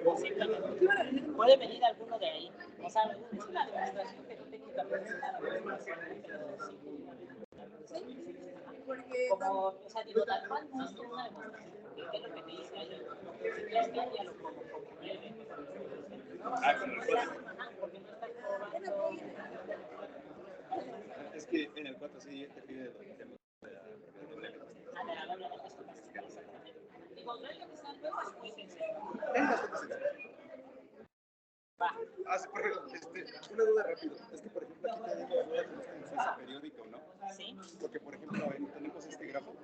Posiblemente. Puede venir alguno de ahí. O sea, es una demostración que técnicamente es una demostración, pero sí. Como, o sea, digo, tal cual no es una demostración. ¿Qué es lo que te dice ahí? Si quieres que haya lo como breve. Porque no estás probando. Es que en el 4 sí te pide el tema de la doble Digo, realizando es muy sencillo. Una duda rápida. Es que, por ejemplo, aquí tenemos dudas de nuestra influencia periódica, ¿no? Sí. Porque, por ejemplo, tenemos este grafo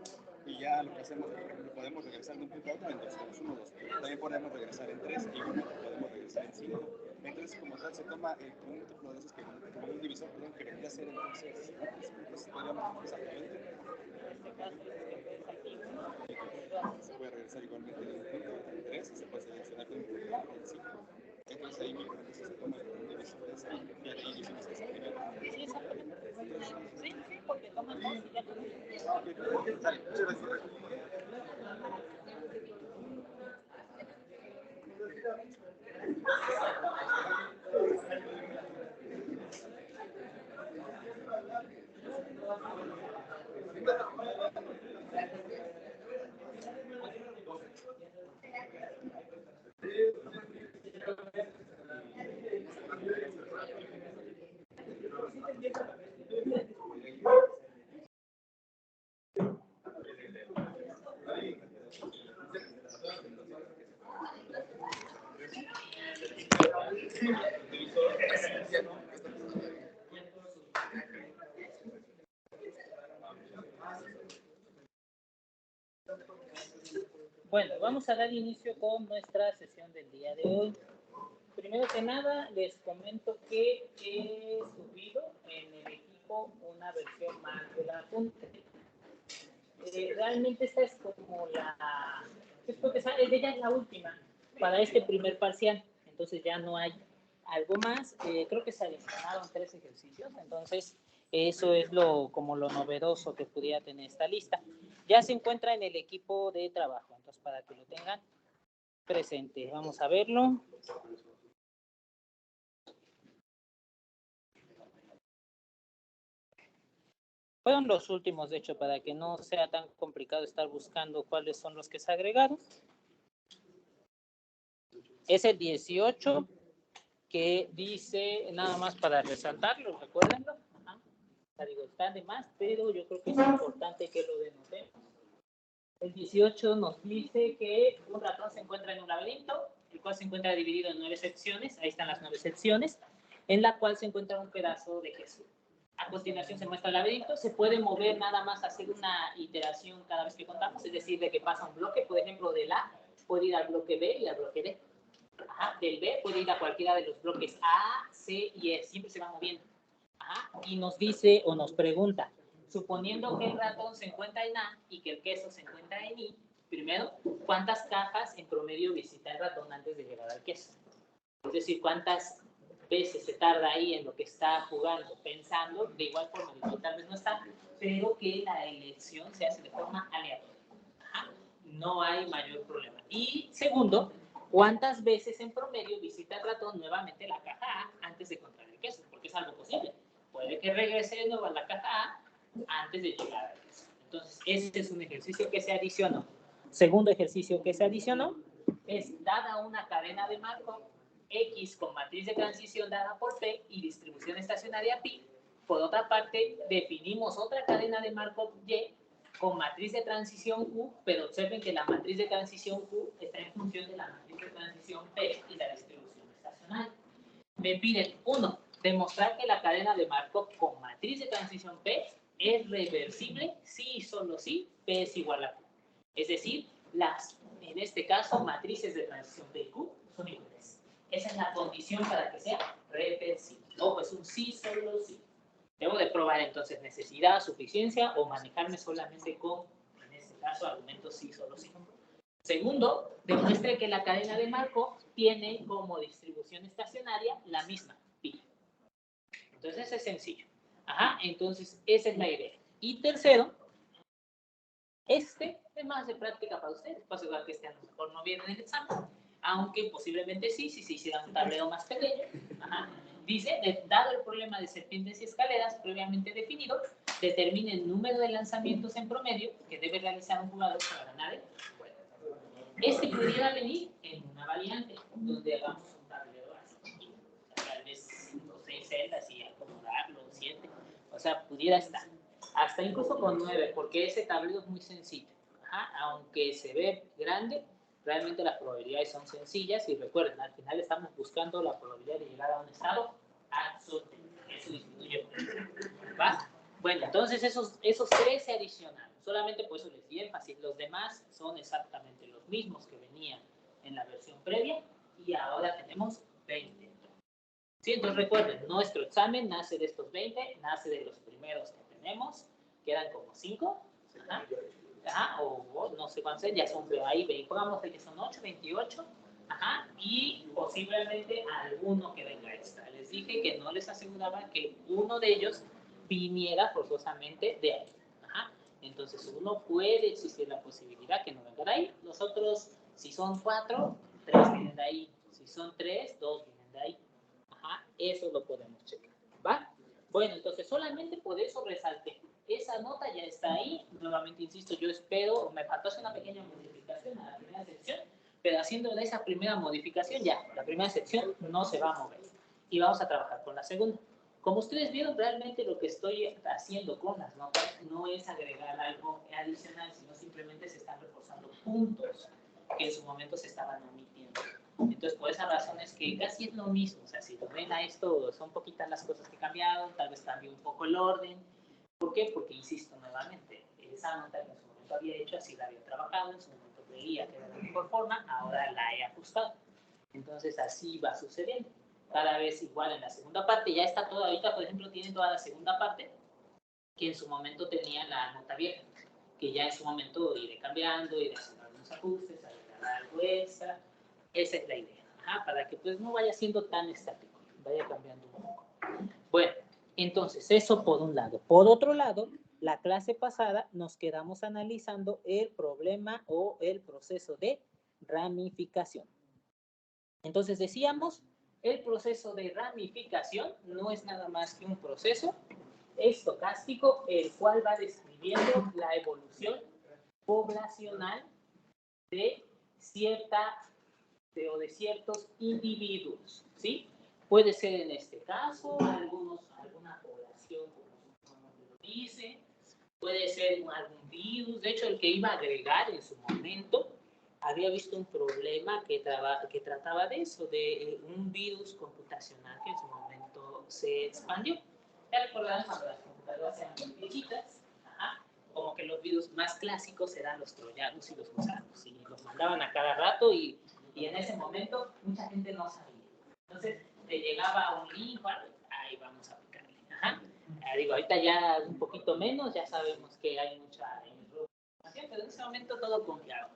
y ya lo que hacemos, por ejemplo, podemos regresar de un punto a otro en 2, 1, 2. También podemos regresar en 3 y 1 podemos regresar en 5. Entonces, como tal, se toma el múltiplo de esos que un divisor, perdón, que vendría a ser entonces podríamos esa periódica. Se puede regresar igualmente de un punto en 3 y se puede seleccionar de un punto en 5. Entonces ahí mismo se toma el divisor de esa y ahí decimos que esa periódica. Sí, exactamente. Sí, porque toman dos y ya con eso. Dale, muchas gracias. Bueno, vamos a dar inicio con nuestra sesión del día de hoy. Primero que nada, les comento que he subido en el equipo una versión más del apunte. Realmente esta es como ella es la última para este primer parcial, entonces ya no hay algo más. Creo que se adicionaron 3 ejercicios, entonces eso es como lo novedoso que pudiera tener esta lista. Ya se encuentra en el equipo de trabajo, entonces para que lo tengan presente. Vamos a verlo. Fueron los últimos, de hecho, para que no sea tan complicado estar buscando cuáles son los que se agregaron. Es el 18, que dice, nada más para resaltarlo, recuérdenlo. Digo, está de más, pero yo creo que es importante que lo denotemos. El 18 nos dice que un ratón se encuentra en un laberinto, el cual se encuentra dividido en 9 secciones, ahí están las 9 secciones, en la cual se encuentra un pedazo de queso. A continuación se muestra el laberinto, se puede mover nada más, hacer una iteración cada vez que contamos, es decir, de que pasa un bloque, por ejemplo, del A, puede ir al bloque B y al bloque D. Del B puede ir a cualquiera de los bloques A, C y E, siempre se va moviendo. Y nos dice o nos pregunta, suponiendo que el ratón se encuentra en A y que el queso se encuentra en I, primero, ¿cuántas cajas en promedio visita el ratón antes de llegar al queso? Es decir, ¿cuántas veces se tarda ahí en lo que está jugando, pensando? De igual forma, tal vez no está, pero que la elección se hace de forma aleatoria. No hay mayor problema. Y segundo, ¿cuántas veces en promedio visita el ratón nuevamente la caja A antes de encontrar el queso? Porque es algo posible. Puede que regrese de nuevo a la caja A antes de llegar al queso. Entonces, este es un ejercicio que se adicionó. Segundo ejercicio que se adicionó es, dada una cadena de Markov X con matriz de transición dada por P y distribución estacionaria pi, por otra parte, definimos otra cadena de Markov Y con matriz de transición Q, pero observen que la matriz de transición Q está en función de la matriz de transición P y la distribución estacionaria. Me piden, 1, demostrar que la cadena de Markov con matriz de transición P es reversible si y solo si P es igual a Q. Es decir, en este caso, matrices de transición P y Q son iguales. Esa es la condición para que sea reversible. Ojo, es un sí, solo sí. Debo de probar entonces necesidad, suficiencia o manejarme solamente con, en este caso, argumentos sí, solo sí. Segundo, demuestre que la cadena de Markov tiene como distribución estacionaria la misma, pi. Entonces es sencillo. Entonces esa es la idea. Y tercero, este es más de práctica para ustedes, para asegurar que este a lo mejor no viene en el examen. aunque posiblemente sí, si se hiciera un tablero más pequeño. Ajá. Dice, dado el problema de serpientes y escaleras previamente definido, determine el número de lanzamientos en promedio que debe realizar un jugador para ganar el juego. Este pudiera venir en una variante, donde hagamos un tablero así, tal vez 6 celdas y acomodarlo, 7, o sea, pudiera estar. Hasta incluso con 9, porque ese tablero es muy sencillo. Ajá. Aunque se ve grande, realmente las probabilidades son sencillas y recuerden, al final estamos buscando la probabilidad de llegar a un estado absoluto. Eso disminuye. ¿Va? Bueno, entonces esos 13 adicionales, solamente por eso les di énfasis, los demás son exactamente los mismos que venían en la versión previa y ahora tenemos 20. Sí, entonces recuerden, nuestro examen nace de estos 20, nace de los primeros que tenemos, quedan como 5, ajá, o no sé cuántos, ya son, pero ahí pongamos que son 8, 28, ajá, y posiblemente alguno que venga extra. Les dije que no les aseguraba que uno de ellos viniera forzosamente de ahí. Ajá. Entonces, uno puede existir la posibilidad que no venga de ahí. Los otros, si son 4, 3 vienen de ahí. Si son 3, 2 vienen de ahí. Ajá. Eso lo podemos checar. ¿Va? Bueno, entonces solamente por eso resalté. Esa nota ya está ahí. Nuevamente insisto, yo espero, me faltó hacer una pequeña modificación a la primera sección, pero haciendo esa primera modificación ya, la primera sección no se va a mover. Y vamos a trabajar con la segunda. Como ustedes vieron, realmente lo que estoy haciendo con las notas no es agregar algo adicional, sino simplemente se están reforzando puntos que en su momento se estaban omitiendo. Entonces, por esa razón es que casi es lo mismo. O sea, si lo ven a esto, son poquitas las cosas que cambiaron, tal vez cambió un poco el orden. ¿Por qué? Porque, insisto nuevamente, esa nota que en su momento había hecho, así la había trabajado, en su momento creía que era de mejor forma, ahora la he ajustado. Entonces, así va sucediendo. Cada vez igual en la segunda parte, ya está toda, ahorita por ejemplo tienen toda la segunda parte, que en su momento tenía la nota vieja, que ya en su momento iré cambiando, iré haciendo algunos ajustes, agregar algo extra, esa es la idea, ajá, para que pues no vaya siendo tan estático, vaya cambiando un poco. Bueno, entonces eso por un lado. Por otro lado, la clase pasada nos quedamos analizando el problema o el proceso de ramificación. Entonces decíamos, el proceso de ramificación no es nada más que un proceso estocástico, el cual va describiendo la evolución poblacional de de ciertos individuos, ¿sí? Puede ser en este caso alguna población, como lo dice, puede ser algún virus. De hecho, el que iba a agregar en su momento había visto un problema que trataba de eso, de un virus computacional que en su momento se expandió. Ya recordarán cuando las computadoras eran muy viejitas, como que los virus más clásicos eran los troyanos y los gusanos, y los mandaban a cada rato y en ese momento mucha gente no sabía. Entonces, te llegaba un link, ahí vamos a aplicarle. Digo, ahorita ya un poquito menos, ya sabemos que hay mucha información, pero en ese momento todo confiado.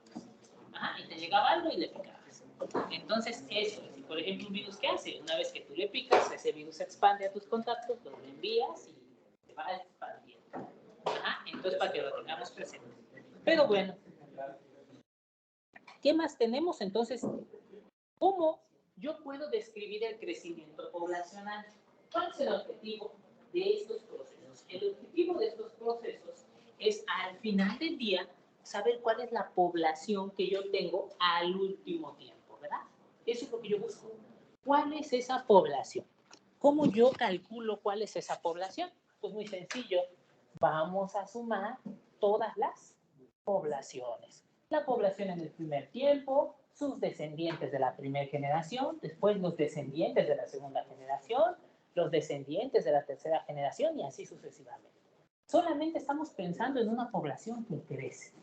Y te llegaba algo y le picabas. Entonces, eso es. Por ejemplo, un virus, ¿qué hace? Una vez que tú le picas, ese virus se expande a tus contactos, lo envías y te va expandiendo. Entonces, para que lo tengamos presente. Pero bueno, ¿qué más tenemos? Entonces, ¿cómo yo puedo describir el crecimiento poblacional? ¿Cuál es el objetivo de estos procesos? El objetivo de estos procesos es, al final del día, saber cuál es la población que yo tengo al último tiempo, ¿verdad? Eso es lo que yo busco. ¿Cuál es esa población? ¿Cómo yo calculo cuál es esa población? Pues muy sencillo. Vamos a sumar todas las poblaciones. La población en el primer tiempo, sus descendientes de la primera generación, después los descendientes de la segunda generación, los descendientes de la tercera generación y así sucesivamente. Solamente estamos pensando en una población que crece.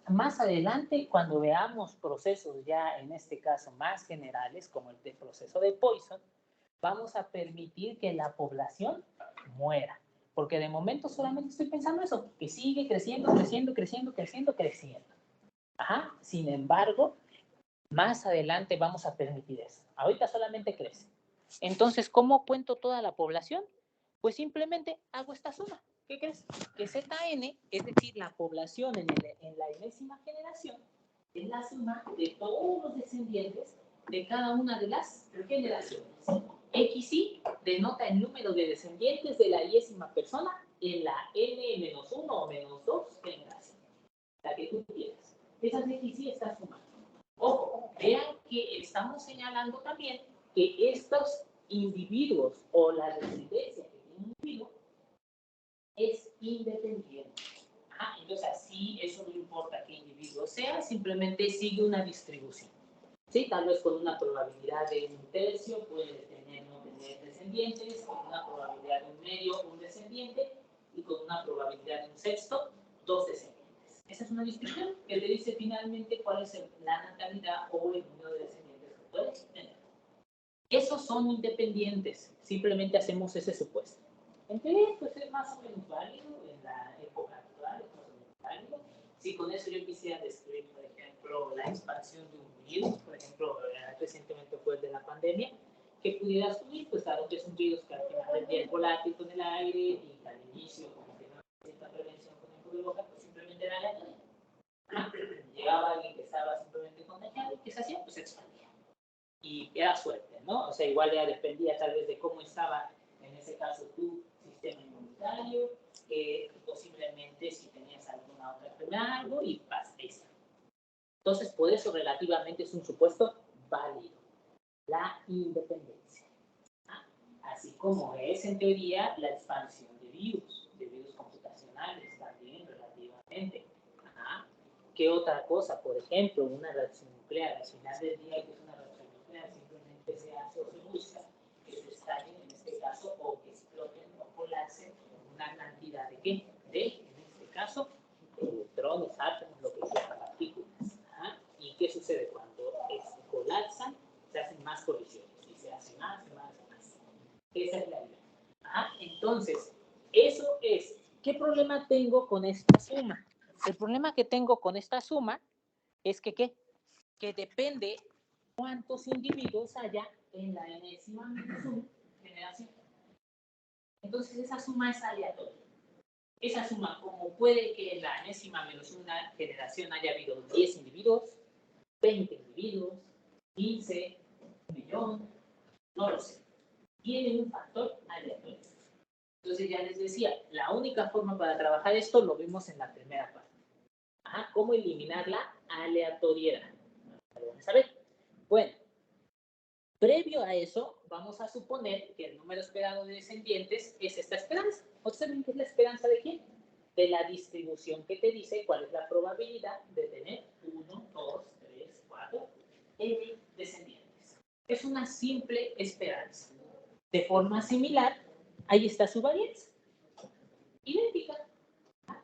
Más adelante, cuando veamos procesos ya en este caso más generales, como el proceso de Poisson, vamos a permitir que la población muera. Porque de momento solamente estoy pensando eso, que sigue creciendo, creciendo, creciendo, creciendo, creciendo. Sin embargo, más adelante vamos a permitir eso. Ahorita solamente crece. Entonces, ¿cómo cuento toda la población? Pues simplemente hago esta suma. ¿Qué crees? Que ZN, es decir, la población en la enésima generación, es la suma de todos los descendientes de cada una de las generaciones. XY denota el número de descendientes de la yésima persona en la n-1 o -2 generación, la que tú quieras. Esas XY están sumando. Ojo, vean que estamos señalando también que estos individuos o la descendencia que tiene un individuo es independiente. Entonces, así eso no importa qué individuo sea, simplemente sigue una distribución. ¿Sí? Tal vez con una probabilidad de 1/3 puede tener no tener descendientes, con una probabilidad de 1/2 un descendiente y con una probabilidad de 1/6 2 descendientes. Esa es una distribución que te dice finalmente cuál es la natalidad o el número de descendientes que puedes tener. Esos son independientes, simplemente hacemos ese supuesto. En teoría, pues es más o menos válido en la época actual, es más o menos válido. Si con eso yo quisiera describir, por ejemplo, la expansión de un virus, por ejemplo, recientemente fue de la pandemia, que pudiera subir, pues claro que es un virus que al final del día es volátil con el aire y al inicio, como que no hay cierta prevención con el cubrebocas, pues simplemente era aleatorio. Llegaba alguien que estaba simplemente contagiado y ¿qué se hacía? Pues se expandía. Y era suerte, ¿no? O sea, igual ya dependía tal vez de cómo estaba, en ese caso, tu sistema inmunitario, posiblemente si tenías alguna otra enfermedad, algo, y pasa. Entonces, por eso relativamente es un supuesto válido, la independencia. Así como es en teoría la expansión de virus computacionales también relativamente. ¿Qué otra cosa? Por ejemplo, una reacción nuclear. Al final del día, que es una reacción nuclear, simplemente se hace o se busca que se estallen, en este caso, o que exploten o colapsen una cantidad de ¿qué? En este caso, electrones, átomos, lo que sea, partículas. ¿Y qué sucede? Cuando colapsan, se hacen más colisiones y se hace más. Esa es la idea. Entonces, eso es. ¿Qué problema tengo con esta suma? El problema que tengo con esta suma es que, ¿qué? Que depende cuántos individuos haya en la enésima generación. Entonces, esa suma es aleatoria. Esa suma, como puede que en la enésima menos una generación haya habido 10 individuos, 20 individuos, 15, 1 millón, no lo sé. Tiene un factor aleatorio. Entonces ya les decía, la única forma para trabajar esto lo vimos en la primera parte. ¿Cómo eliminar la aleatoriedad? Vamos a ver. Bueno, previo a eso, vamos a suponer que el número esperado de descendientes es esta esperanza. Observen que es la esperanza de quién? De la distribución que te dice cuál es la probabilidad de tener 1, 2, 3, 4, n descendientes. Es una simple esperanza. De forma similar, ahí está su varianza. Idéntica.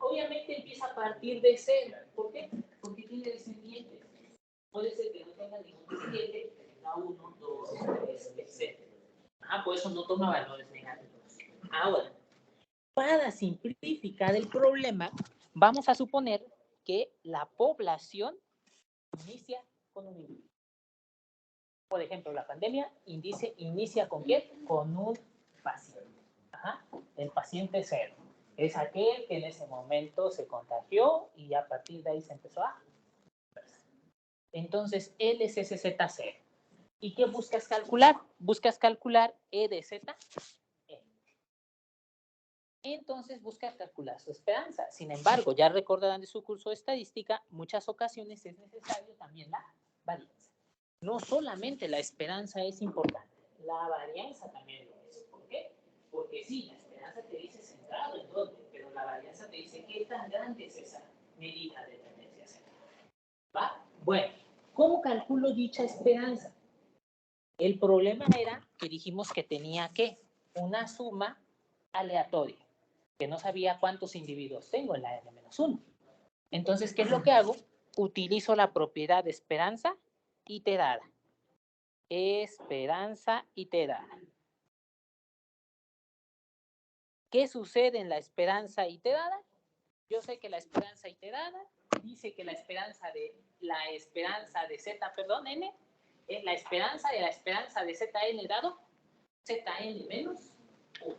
Obviamente empieza a partir de 0. ¿Por qué? Porque tiene descendientes. Puede ser que no tenga ningún descendiente, que tenga 1, 2, 3, etc. Por eso no toma valores negativos. Ahora, para simplificar el problema, vamos a suponer que la población inicia con un individuo. Por ejemplo, la pandemia inicia ¿con qué? Con un paciente. El paciente 0. Es aquel que en ese momento se contagió y a partir de ahí se empezó a... Entonces, él es ese Z0. ¿Y qué buscas calcular? Buscas calcular E de Z. Entonces, buscas calcular su esperanza. Sin embargo, ya recordarán de su curso de estadística, muchas ocasiones es necesario también la varianza. No solamente la esperanza es importante, la varianza también lo es. ¿Por qué? Porque sí, la esperanza te dice centrado en dónde, pero la varianza te dice qué tan grande es esa medida de tendencia central. ¿Va? Bueno, ¿cómo calculo dicha esperanza? El problema era que dijimos que tenía ¿qué? Una suma aleatoria, que no sabía cuántos individuos tengo en la n-1. Entonces, ¿qué es lo que hago? Utilizo la propiedad de esperanza iterada. Esperanza iterada. ¿Qué sucede en la esperanza iterada? Yo sé que la esperanza iterada dice que la esperanza de z, n, es la esperanza de zn dado zn menos 1.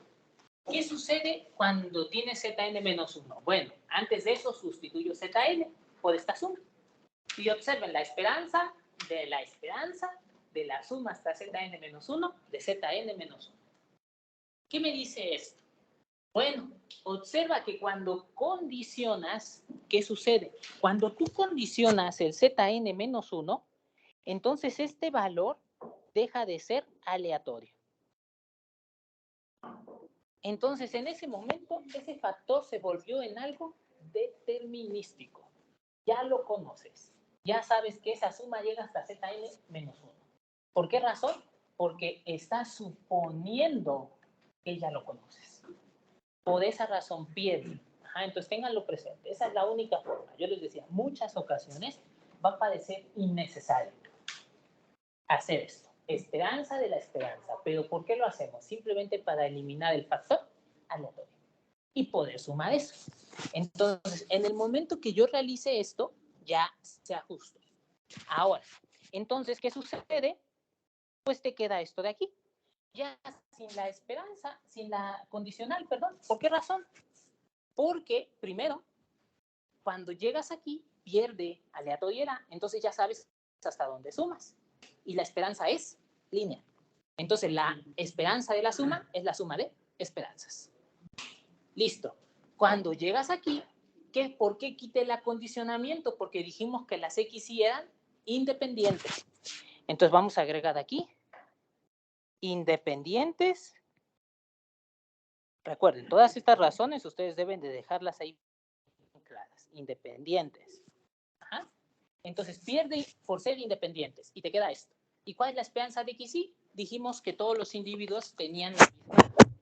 ¿Qué sucede cuando tiene zn menos 1? Bueno, antes de eso sustituyo zn por esta suma. Y observen la esperanza de la esperanza de la suma hasta Zn menos 1 de Zn menos 1. ¿Qué me dice esto? Bueno, observa que cuando condicionas, ¿qué sucede? Cuando tú condicionas el Zn menos 1, entonces este valor deja de ser aleatorio. Entonces, en ese momento, ese factor se volvió en algo determinístico. Ya lo conoces. Ya sabes que esa suma llega hasta Zn menos 1. ¿Por qué razón? Porque estás suponiendo que ya lo conoces. Por esa razón pierde. Entonces, ténganlo presente. Esa es la única forma. Yo les decía, muchas ocasiones va a parecer innecesario hacer esto. Esperanza de la esperanza. ¿Pero por qué lo hacemos? Simplemente para eliminar el factor aleatorio y poder sumar eso. Entonces, en el momento que yo realice esto, ya se ajusta. Ahora, entonces, ¿qué sucede? Pues te queda esto de aquí. Ya sin la esperanza, sin la condicional, perdón. ¿Por qué razón? Porque, primero, cuando llegas aquí, pierde aleatoriedad, entonces ya sabes hasta dónde sumas. Y la esperanza es lineal. Entonces, la esperanza de la suma es la suma de esperanzas. Listo. Cuando llegas aquí, ¿por qué quité el acondicionamiento? Porque dijimos que las X y eran independientes. Entonces, vamos a agregar aquí independientes. Recuerden, todas estas razones ustedes deben de dejarlas ahí claras. Independientes. Ajá. Entonces pierde por ser independientes y te queda esto. ¿Y cuál es la esperanza de X y? Dijimos que todos los individuos tenían la misma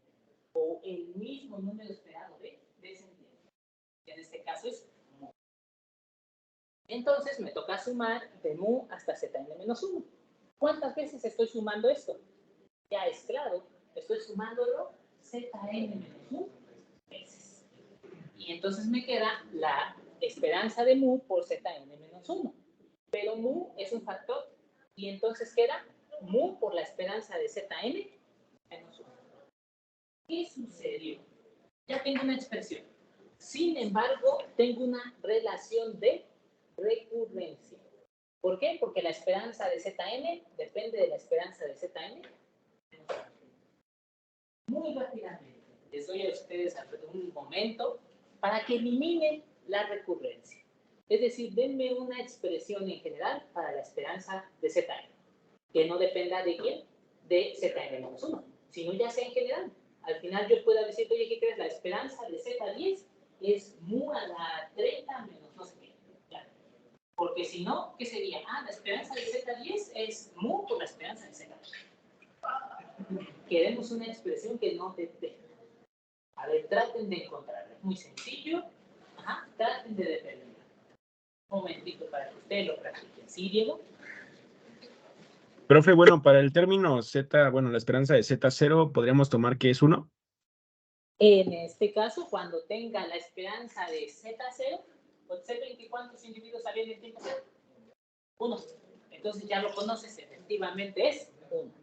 o el mismo número esperado de descendientes. En este caso es mu. Entonces me toca sumar de mu hasta Zn menos 1. ¿Cuántas veces estoy sumando esto? Ya es claro, estoy sumándolo Zn menos 1 veces. Y entonces me queda la esperanza de mu por Zn menos 1. Pero mu es un factor y entonces queda mu por la esperanza de Zn menos 1. ¿Qué sucedió? Ya tengo una expresión. Sin embargo, tengo una relación de recurrencia. ¿Por qué? Porque la esperanza de Zn depende de la esperanza de Zn. Muy rápidamente, les doy a ustedes un momento para que eliminen la recurrencia. Es decir, denme una expresión en general para la esperanza de Zn, que no dependa de quién, de Zn-1, sino ya sea en general. Al final yo pueda decir, oye, ¿qué crees? La esperanza de Z10 es mu a la 30 menos no sé qué. Ya. Porque si no, ¿qué sería? La esperanza de Z10 es mu por la esperanza de Z. Queremos una expresión que no dependa. A ver, traten de encontrarla. Es muy sencillo. Traten de determinar. Un momentito para que ustedes lo practiquen. ¿Sí, Diego? Profe, bueno, para el término Z, bueno, la esperanza de Z0, ¿podríamos tomar que es 1? En este caso, cuando tenga la esperanza de Z0, observen que ¿cuántos individuos había en el tiempo 0? 1. Entonces ya lo conoces, efectivamente es 1.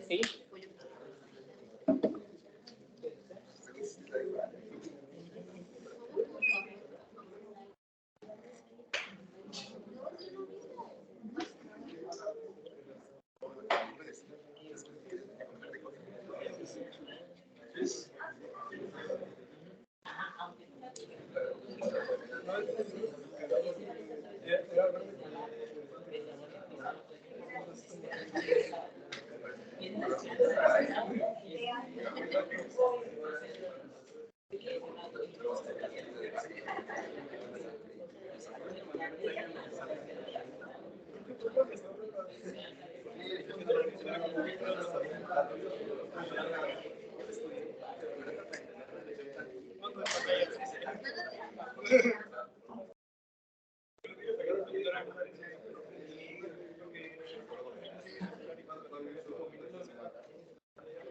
¿Sí?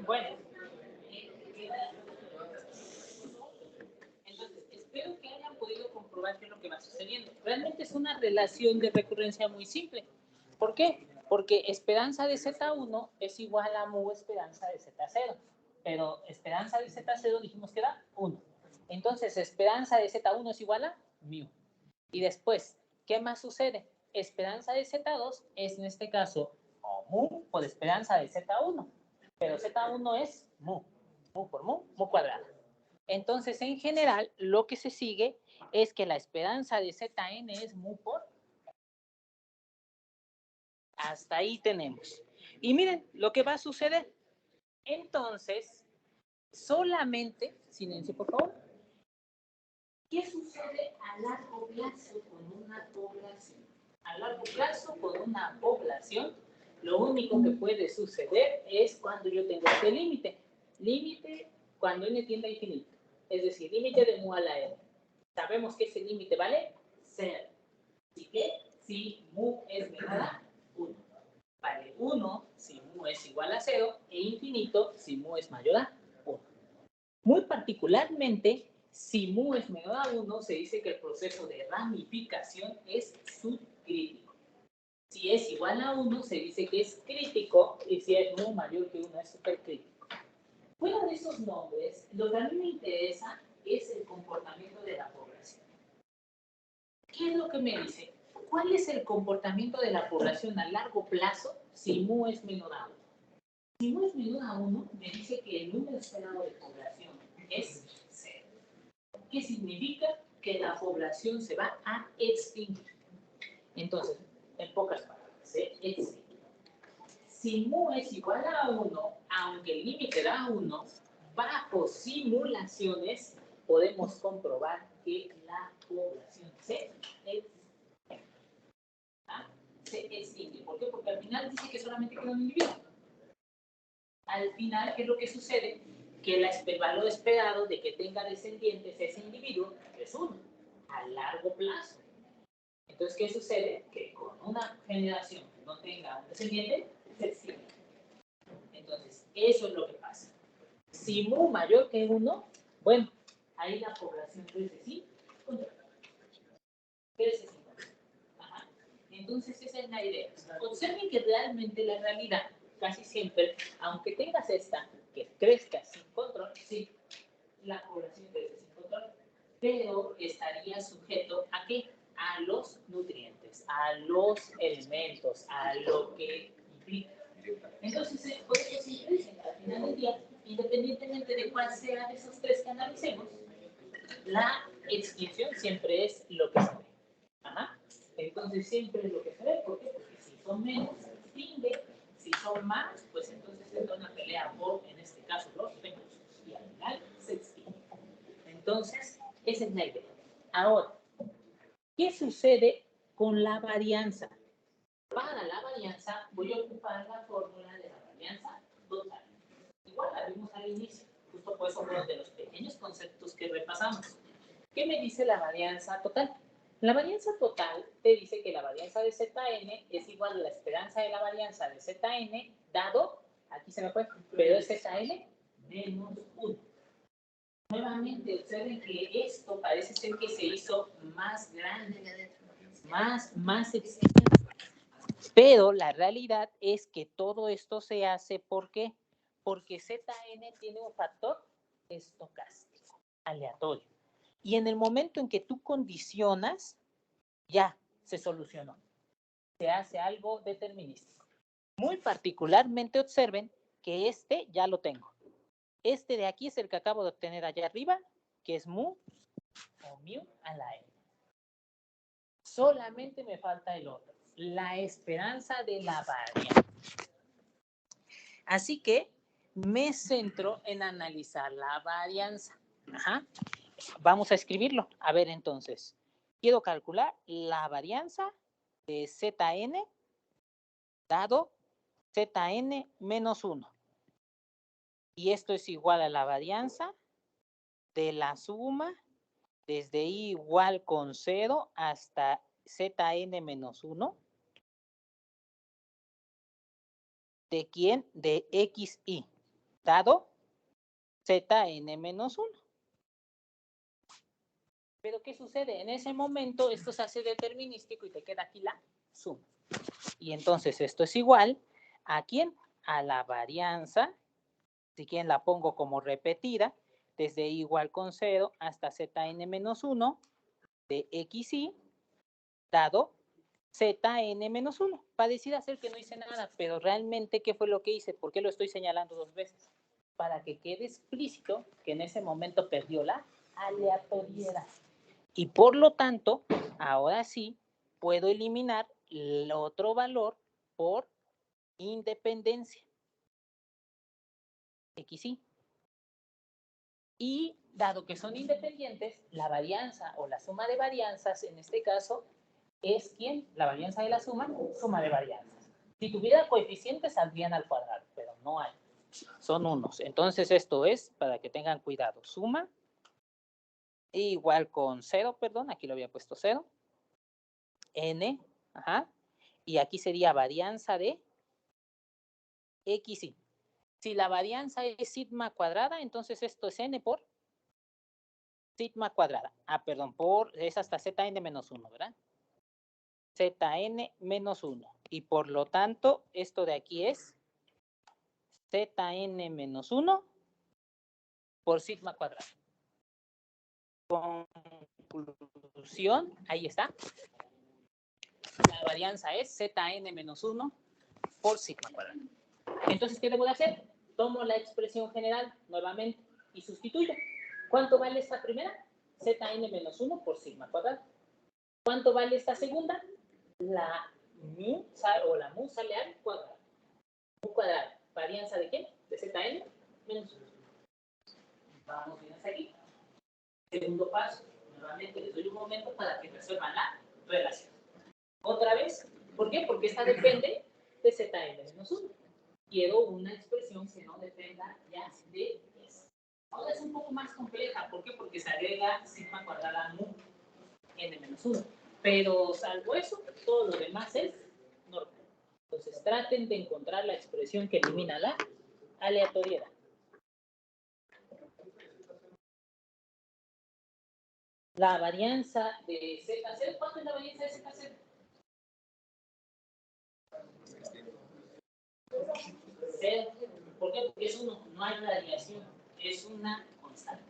Bueno, entonces espero que hayan podido comprobar qué es lo que va sucediendo. Realmente es una relación de recurrencia muy simple. ¿Por qué? Porque esperanza de Z1 es igual a mu esperanza de Z0. Pero esperanza de Z0 dijimos que era 1. Entonces esperanza de Z1 es igual a mu. Y después, ¿qué más sucede? Esperanza de Z2 es en este caso o mu por esperanza de Z1. Pero Z1 es mu. Mu por mu cuadrada. Entonces, en general, lo que se sigue es que la esperanza de Zn es mu por. Hasta ahí tenemos. Y miren lo que va a suceder. Entonces, solamente, silencio por favor. ¿Qué sucede a largo plazo con una población? A largo plazo con una población, lo único que puede suceder es cuando yo tengo este límite. Límite cuando n tiende a infinito. Es decir, límite de mu a la n. Sabemos que ese límite vale 0. ¿Y qué? Si mu es menor a 1. Vale 1 si mu es igual a 0 e infinito si mu es mayor a 1. Muy particularmente, si mu es menor a 1, se dice que el proceso de ramificación es subcrítico. Si es igual a 1, se dice que es crítico, y si es mu mayor que 1, es supercrítico. Fuera de esos nombres, lo que a mí me interesa es el comportamiento de la población. ¿Qué es lo que me dice? ¿Cuál es el comportamiento de la población a largo plazo si mu es menor a 1? Si mu es menor a 1, me dice que el número esperado de población es ¿Qué significa? Que la población se va a extinguir. Entonces, en pocas palabras, se extingue. Si mu es igual a 1, aunque el límite da 1, bajo simulaciones podemos comprobar que la población se extingue. ¿Ah? Se extingue. ¿Por qué? Porque al final dice que solamente queda un individuo. Al final, ¿qué es lo que sucede? Que el valor esperado de que tenga descendientes ese individuo es 1 a largo plazo. Entonces, ¿qué sucede? Que con una generación que no tenga un descendiente, se extingue. Entonces, eso es lo que pasa. Si mu mayor que 1, bueno, ahí la población crece sin control. Crece sin control. Ajá. Entonces, esa es la idea. Observen que realmente la realidad, casi siempre, aunque tengas esta, que crezca sin control, sí, la población crece sin control, pero estaría sujeto ¿a qué? A los nutrientes, a los elementos, a lo que implica. Entonces, por eso siempre dicen que al final del día, independientemente de cuál sea de esos tres que analicemos, la extinción siempre es lo que se ve. Ajá. Entonces, siempre es lo que se ve. ¿Por qué? Porque si son menos, se extingue. Si son más, pues entonces tendrá una pelea por, en este caso, los recursos. Y al final se extingue. Entonces, esa es la idea. Ahora, ¿qué sucede con la varianza? Para la varianza voy a ocupar la fórmula de la varianza total. Igual la vimos al inicio, justo por eso uno de los pequeños conceptos que repasamos. ¿Qué me dice la varianza total? La varianza total te dice que la varianza de Zn es igual a la esperanza de la varianza de Zn dado, aquí se me fue, pero es Zn menos 1. Nuevamente, observen que esto parece ser que se hizo más grande, más extenso. Pero la realidad es que todo esto se hace ¿por qué? Porque Zn tiene un factor estocástico, aleatorio. Y en el momento en que tú condicionas, ya se solucionó. Se hace algo determinístico. Muy particularmente observen que este ya lo tengo. Este de aquí es el que acabo de obtener allá arriba, que es mu o mu a la n. Solamente me falta el otro, la esperanza de la varianza. Así que me centro en analizar la varianza. Ajá. Vamos a escribirlo. A ver, entonces, quiero calcular la varianza de Zn dado Zn menos 1. Y esto es igual a la varianza de la suma desde i igual con 0 hasta Zn menos 1. ¿De quién? De xi, dado Zn menos 1. Pero ¿qué sucede? En ese momento esto se hace determinístico y te queda aquí la suma. Y entonces esto es igual ¿a quién? A la varianza, si quieren la pongo como repetida, desde i igual con 0 hasta Zn menos 1 de xi, dado Zn menos 1. Pareciera ser que no hice nada, pero realmente, ¿qué fue lo que hice? ¿Por qué lo estoy señalando dos veces? Para que quede explícito que en ese momento perdió la aleatoriedad. Y por lo tanto, ahora sí, puedo eliminar el otro valor por independencia. XY. Y dado que son independientes, la varianza o la suma de varianzas, en este caso, es ¿quién? La varianza de la suma de varianzas. Si tuviera coeficientes, saldrían al cuadrado, pero no hay. Son unos. Entonces, esto es, para que tengan cuidado, suma igual con 0, perdón, aquí lo había puesto 0. N, ajá. Y aquí sería varianza de XY. Si la varianza es sigma cuadrada, entonces esto es n por sigma cuadrada. Ah, perdón, es hasta Zn menos 1, ¿verdad? Zn menos 1. Y por lo tanto, esto de aquí es Zn menos 1 por sigma cuadrada. Conclusión, ahí está. La varianza es Zn menos 1 por sigma cuadrada. Entonces, ¿qué debo de hacer? Tomo la expresión general nuevamente y sustituyo. ¿Cuánto vale esta primera? Zn menos 1 por sigma cuadrado. ¿Cuánto vale esta segunda? La mu o la mu sale al cuadrado. Mu cuadrado. ¿Varianza de qué? De Zn menos 1. Vamos bien hasta aquí. Segundo paso. Nuevamente les doy un momento para que resuelvan la relación. Otra vez. ¿Por qué? Porque esta depende de Zn menos 1. Quiero una expresión que no dependa ya de 10. Ahora es un poco más compleja. ¿Por qué? Porque se agrega sigma cuadrada mu n menos 1. Pero salvo eso, todo lo demás es normal. Entonces traten de encontrar la expresión que elimina la aleatoriedad. La varianza de ZZ, ¿cuánto es la varianza de ZZ? Cero. ¿Por qué? Porque es uno, no hay radiación, es una constante.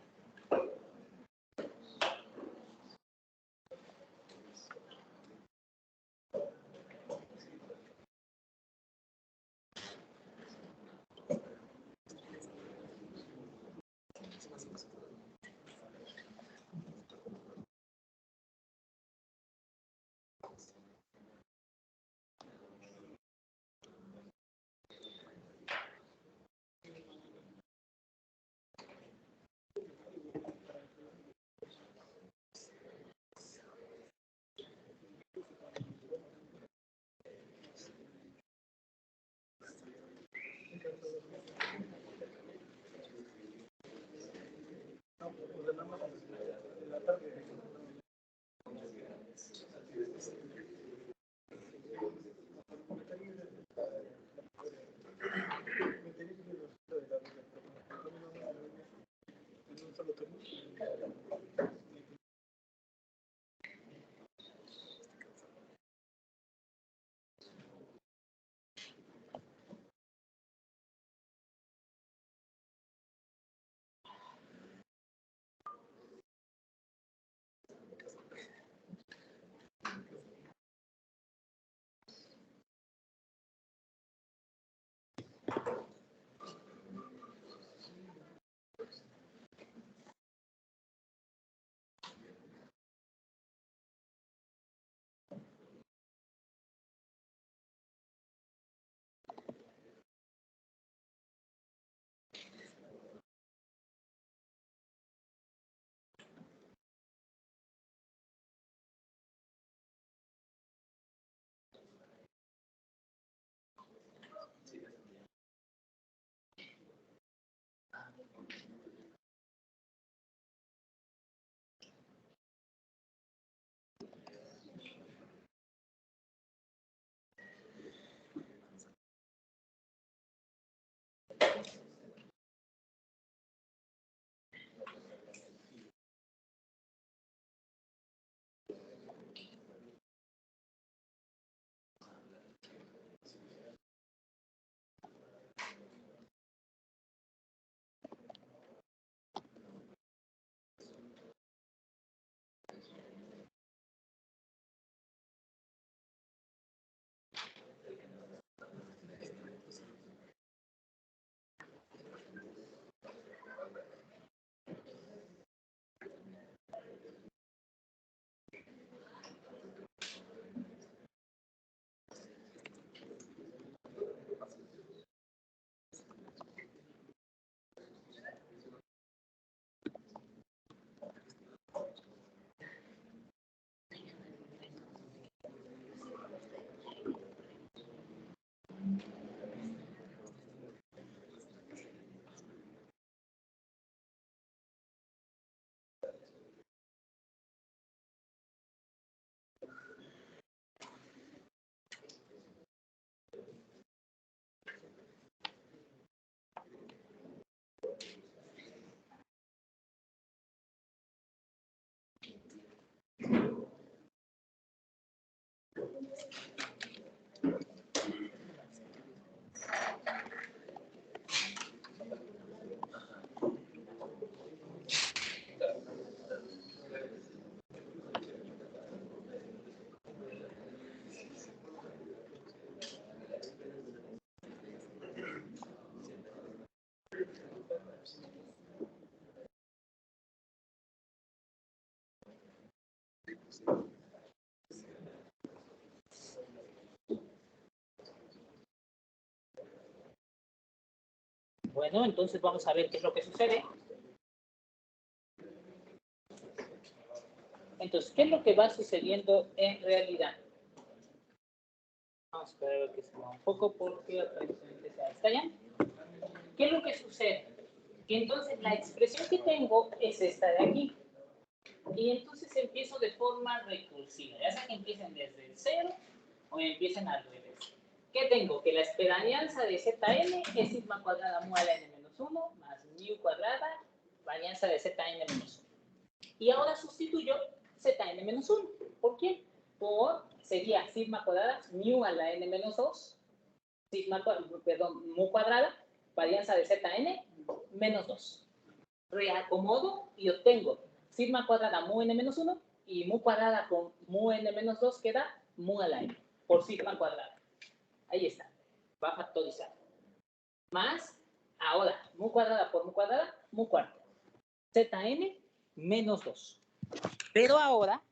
Bueno, entonces vamos a ver qué es lo que sucede. Entonces, ¿qué es lo que va sucediendo en realidad? Vamos a esperar a ver que se mueva un poco porque aparentemente se estallan. ¿Qué es lo que sucede? Que entonces la expresión que tengo es esta de aquí. Y entonces empiezo de forma recursiva. Ya sea que empiecen desde el 0 o empiecen al revés. ¿Qué tengo? Que la esperañanza de Zn es sigma cuadrada mu a la n menos 1 más mu cuadrada varianza de Zn menos 1. Y ahora sustituyo Zn menos 1. ¿Por qué? Sería sigma cuadrada mu a la n menos 2, mu cuadrada varianza de Zn menos 2. Reacomodo y obtengo sigma cuadrada mu n menos 1 y mu cuadrada con mu n menos 2 queda mu a la n por sigma cuadrada. Ahí está. Va a factorizar. Más, ahora, mu cuadrada por mu cuadrada, mu cuarta. Zn menos 2. Pero ahora,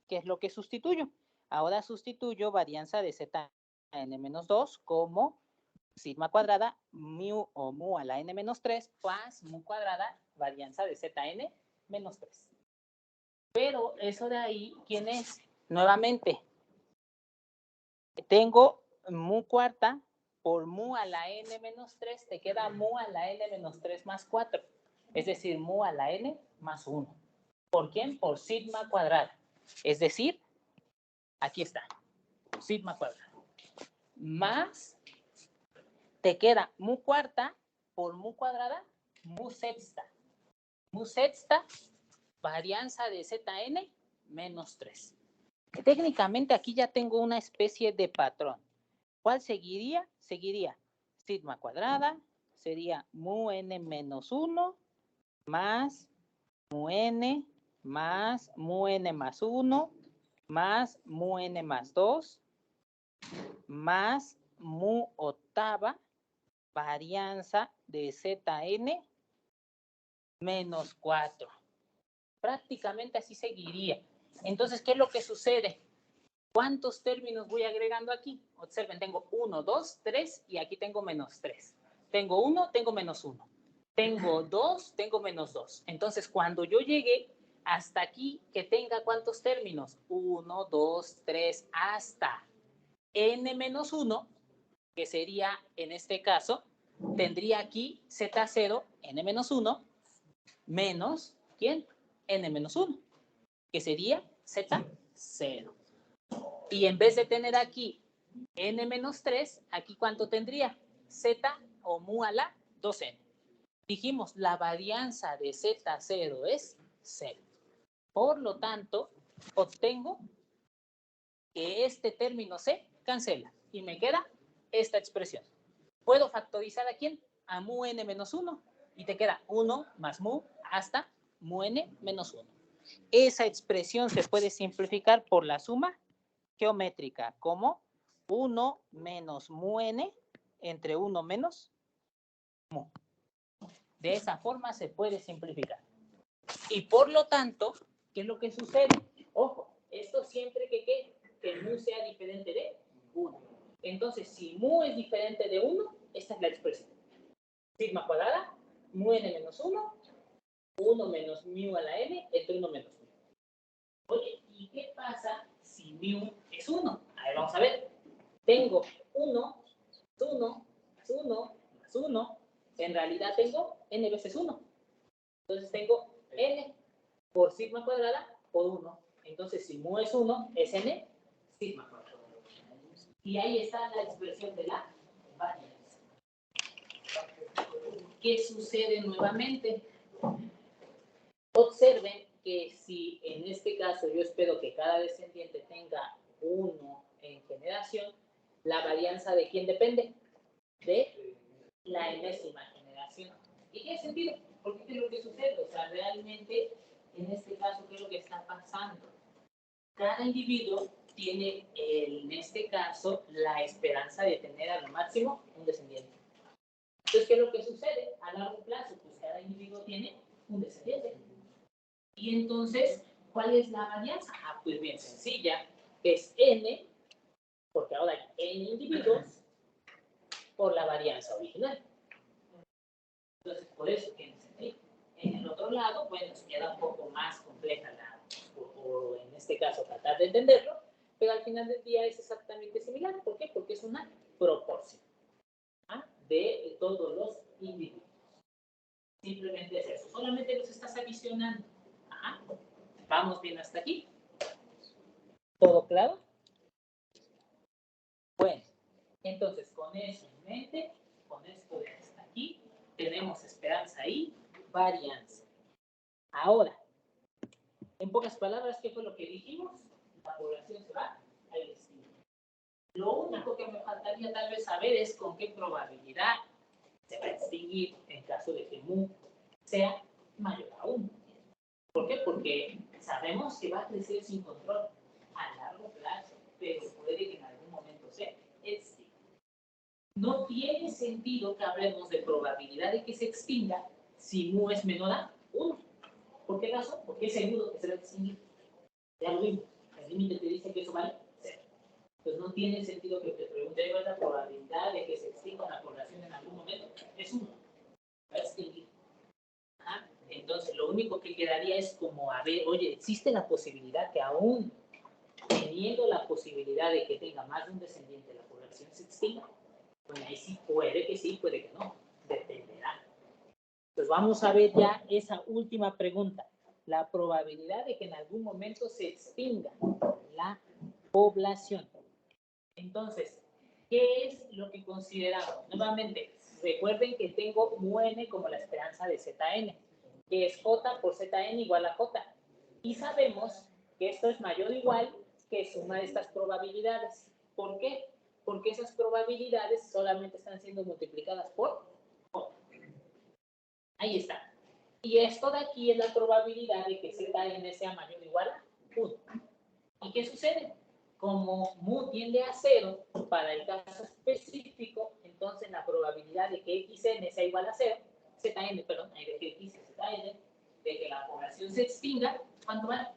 ¿qué es lo que sustituyo? Ahora sustituyo varianza de Zn menos 2 como sigma cuadrada mu o mu a la n menos 3 más mu cuadrada varianza de Zn menos 3. Pero eso de ahí, ¿quién es? Nuevamente, tengo mu cuarta por mu a la n menos 3, te queda mu a la n menos 3 más 4. Es decir, mu a la n más 1. ¿Por quién? Por sigma cuadrada. Es decir, aquí está, sigma cuadrada. Más, te queda mu cuarta por mu cuadrada, mu sexta. Mu sexta, varianza de Zn menos 3. Técnicamente aquí ya tengo una especie de patrón. ¿Cuál seguiría? Seguiría sigma cuadrada, sería mu n menos 1 más mu n más mu n más 1 más mu n más 2 más mu octava varianza de Zn menos 4. Prácticamente así seguiría. Entonces, ¿qué es lo que sucede? ¿Cuántos términos voy agregando aquí? Observen, tengo 1, 2, 3 y aquí tengo menos 3. Tengo 1, tengo menos 1. Tengo 2, tengo menos 2. Entonces, cuando yo llegue hasta aquí, que tenga ¿cuántos términos? 1, 2, 3, hasta n menos 1, que sería, en este caso, tendría aquí Z0, n menos 1, menos, ¿quién? N menos 1, que sería Z0. Y en vez de tener aquí n menos 3, aquí ¿cuánto tendría? Z o mu a la 2n. Dijimos, la varianza de Z0 es 0. Por lo tanto, obtengo que este término se cancela y me queda esta expresión. ¿Puedo factorizar a quién? A mu n menos 1 y te queda 1 más mu hasta mu n menos 1. Esa expresión se puede simplificar por la suma geométrica como 1 menos mu n entre 1 menos mu. De esa forma se puede simplificar. Y por lo tanto, ¿qué es lo que sucede? Ojo, esto siempre que mu sea diferente de 1. Entonces, si mu es diferente de 1, esta es la expresión. Sigma cuadrada, mu n menos 1, 1 menos mu a la n entre 1 menos mu. Oye, ¿y qué pasa si mu es 1? A ver, vamos a ver. Tengo 1, 1, 1, más 1. En realidad tengo n veces 1. Entonces tengo n por sigma cuadrada por 1. Entonces, si mu es 1, es n sigma cuadrada. Y ahí está la expresión de la varianza. ¿Qué sucede nuevamente? Observen que si en este caso yo espero que cada descendiente tenga 1 en generación, ¿la varianza de quién depende? De la enésima generación. ¿Y tiene sentido? Porque ¿qué es lo que sucede? O sea, realmente, en este caso, ¿qué es lo que está pasando? Cada individuo tiene, en este caso, la esperanza de tener a lo máximo un descendiente. Entonces, ¿qué es lo que sucede? A largo plazo, pues cada individuo tiene un descendiente. Y entonces, ¿cuál es la varianza? Ah, pues bien sencilla, es n, porque ahora hay n individuos, por la varianza original. Entonces, por eso tiene sentido. En el otro lado, bueno, se queda un poco más compleja o en este caso tratar de entenderlo, pero al final del día es exactamente similar. ¿Por qué? Porque es una proporción de todos los individuos. Simplemente es eso. Solamente los estás adicionando. Vamos bien hasta aquí. ¿Todo claro? Bueno, entonces con eso en mente, con esto de hasta aquí, tenemos esperanza ahí, varianza. Ahora, en pocas palabras, ¿qué fue lo que dijimos? La población se va a extinguir. Lo único que me faltaría tal vez saber es con qué probabilidad se va a extinguir en caso de que mu sea mayor a 1. ¿Por qué? Porque sabemos que va a crecer sin control a largo plazo, pero puede que en algún momento se extinga. No tiene sentido que hablemos de probabilidad de que se extinga si mu es menor a 1. ¿Por qué razón? Porque es seguro que se va a extinguir. Ya lo vimos. El límite te dice que eso vale 0. Entonces no tiene sentido que te pregunte cuál es la probabilidad de que se extinga una población en algún momento. Es 1. Va a extinguir. Entonces lo único que quedaría es como, a ver, oye, existe la posibilidad que aún teniendo la posibilidad de que tenga más de un descendiente, la población se extinga. Bueno, ahí sí puede que no. Dependerá. Pues vamos a ver ya esa última pregunta. La probabilidad de que en algún momento se extinga la población. Entonces, ¿qué es lo que consideramos? Nuevamente, recuerden que tengo mu n como la esperanza de zn, que es j por zn igual a j. Y sabemos que esto es mayor o igual que suma de estas probabilidades. ¿Por qué? Porque esas probabilidades solamente están siendo multiplicadas por j. Ahí está. Y esto de aquí es la probabilidad de que zn sea mayor o igual a 1. ¿Y qué sucede? Como mu tiende a 0 para el caso específico, entonces la probabilidad de que xn sea igual a 0, zn, perdón, de que x es zn, de que la población se extinga, ¿cuánto vale?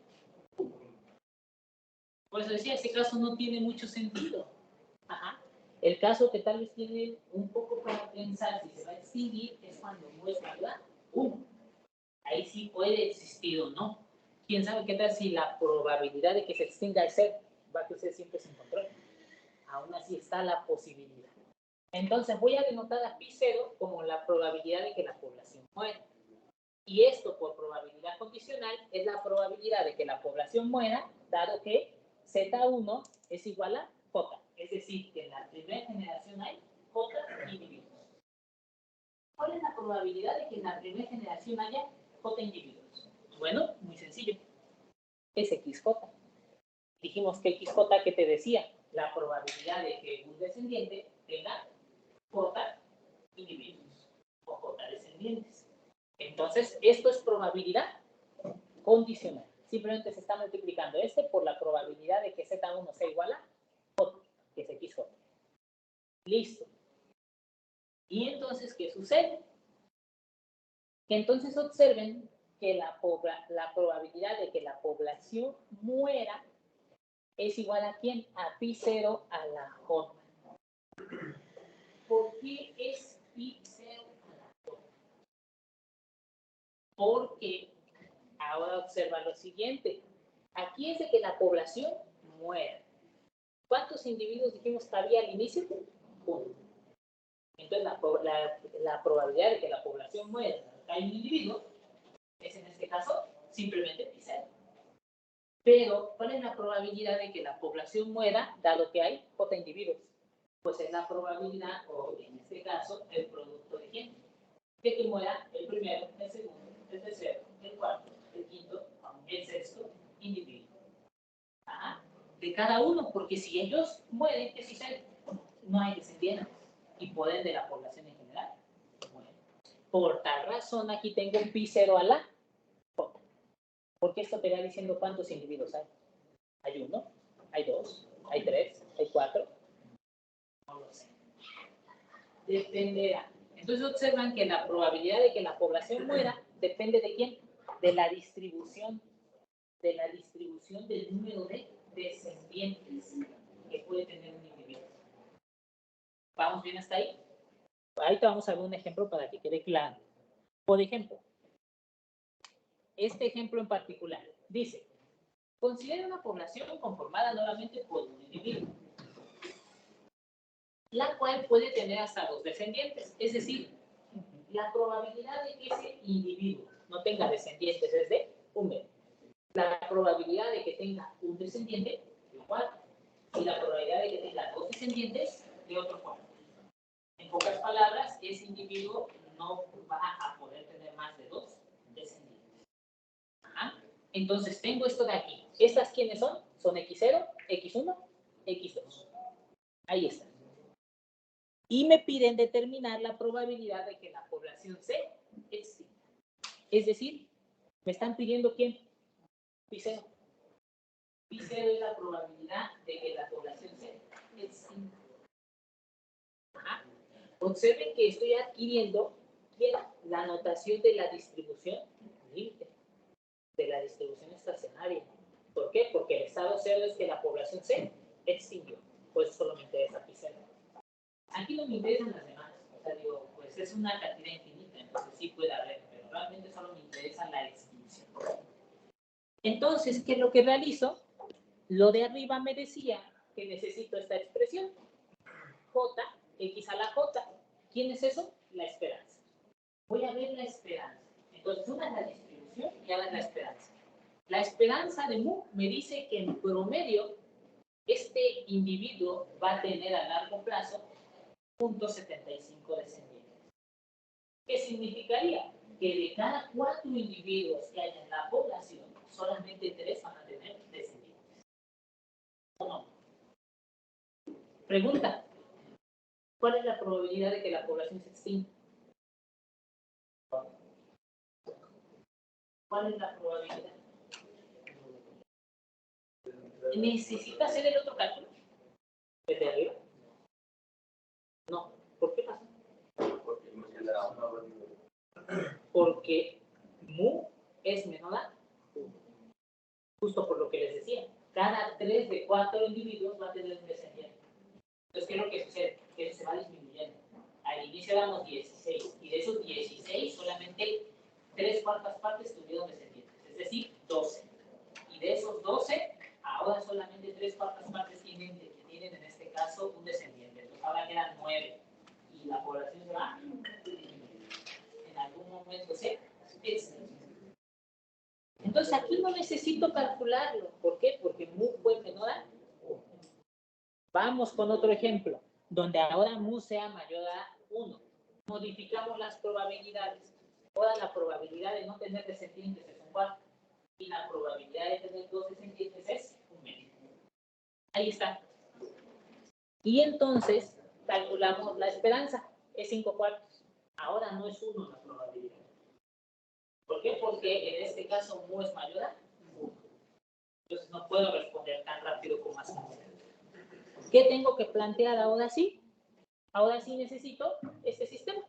Por eso decía, ese caso no tiene mucho sentido. El caso que tal vez tiene un poco para pensar si se va a extinguir es cuando mu es mayor a 1. Ahí sí puede existir o no. ¿Quién sabe qué tal si la probabilidad de que se extinga es 0? Va a crecer siempre sin control. Aún así está la posibilidad. Entonces voy a denotar a π0 como la probabilidad de que la población muera. Y esto por probabilidad condicional es la probabilidad de que la población muera, dado que Z1 es igual a J. Es decir, que en la primera generación hay J individuos. ¿Cuál es la probabilidad de que en la primera generación haya J individuos? Bueno, muy sencillo. Es XJ. Dijimos que XJ, ¿qué te decía? La probabilidad de que un descendiente tenga J individuos o J descendientes. Entonces, esto es probabilidad condicional. Simplemente se está multiplicando por la probabilidad de que Z1 sea igual a J, que es XJ. Listo. Y entonces, ¿qué sucede? Que entonces observen que la probabilidad de que la población muera es igual a ¿quién? A π0 a la J. ¿Por qué es π0 a la J? Porque ahora observa lo siguiente. Aquí es de que la población muera. ¿Cuántos individuos dijimos que había al inicio? 1. Entonces la probabilidad de que la población muera, hay un individuo, es en este caso simplemente π0. Pero, ¿cuál es la probabilidad de que la población muera, dado que hay J individuos? Pues es la probabilidad, o en este caso, el producto de quién. De que muera el primero, el segundo, el tercero, el cuarto, el quinto, el sexto individuo. De cada uno, porque si ellos mueren, ¿qué sucede? No hay descendientes y poder de la población en general. Bueno, por tal razón, aquí tengo un π0 a la J. Porque esto te va diciendo cuántos individuos hay. ¿Hay 1? ¿Hay 2? ¿Hay 3? ¿Hay 4? No lo sé. Dependerá. Entonces observan que la probabilidad de que la población muera depende de quién? De la distribución del número de descendientes que puede tener un individuo. ¿Vamos bien hasta ahí? Ahorita vamos a ver un ejemplo para que quede claro. Por ejemplo, este ejemplo en particular dice, considera una población conformada nuevamente por un individuo, la cual puede tener hasta 2 descendientes. Es decir, la probabilidad de que ese individuo no tenga descendientes es de 1. La probabilidad de que tenga un descendiente de 4. Y la probabilidad de que tenga 2 descendientes de otro 4. En pocas palabras, ese individuo no va a poder tener más de 2 descendientes. Ajá. Entonces, tengo esto de aquí. ¿Estas quiénes son? Son X0, X1, X2. Ahí está. Y me piden determinar la probabilidad de que la población C exista. Es decir, me están pidiendo ¿quién? Pi0. Pi0 es la probabilidad de que la población C exista. Ajá. Observen que estoy adquiriendo la notación de la distribución límite, de la distribución estacionaria. ¿Por qué? Porque el estado 0 es que la población C extinguió. Pues solo me interesa Pi0. Aquí no me interesan las demás. O sea, digo, pues es una cantidad infinita, entonces sí puede haber, pero realmente solo me interesa la extinción. Entonces, ¿qué es lo que realizo? Lo de arriba me decía que necesito esta expresión. J, X a la J. ¿Quién es eso? La esperanza. Voy a ver la esperanza. Entonces, una es la distribución y ahora es la esperanza. La esperanza de mu me dice que en promedio este individuo va a tener a largo plazo 0.75 descendientes. ¿Qué significaría? Que de cada 4 individuos que hay en la población, solamente 3 van a tener descendientes. ¿O no? Pregunta. ¿Cuál es la probabilidad de que la población se extinga? ¿Cuál es la probabilidad? ¿Necesita hacer el otro cálculo? ¿El de arriba? No. ¿Por qué pasa? Porque mu es menor a 1. Justo por lo que les decía. Cada 3 de 4 individuos va a tener un descendiente. Entonces, ¿qué es lo que sucede? Que eso se va disminuyendo. Al inicio éramos 16. Y de esos 16, solamente 3/4 partes tuvieron descendientes. Es decir, 12. Y de esos 12, ahora solamente 3/4 partes tienen en este caso un descendiente. Entonces ahora quedan 9. Y la población se va en algún momento se extingue. Entonces aquí no necesito calcularlo. ¿Por qué? Porque mu fue menor a 1. Vamos con otro ejemplo, donde ahora mu sea mayor a 1. Modificamos las probabilidades. Ahora la probabilidad de no tener descendientes es un 4. Y la probabilidad de tener 2 descendientes es un medio. Ahí está. Y entonces calculamos la esperanza. Es 5/4. Ahora no es 1 la probabilidad. ¿Por qué? Porque en este caso mu es mayor a 1. Entonces no puedo responder tan rápido como hace un momento. ¿Qué tengo que plantear ahora sí? Ahora sí necesito este sistema.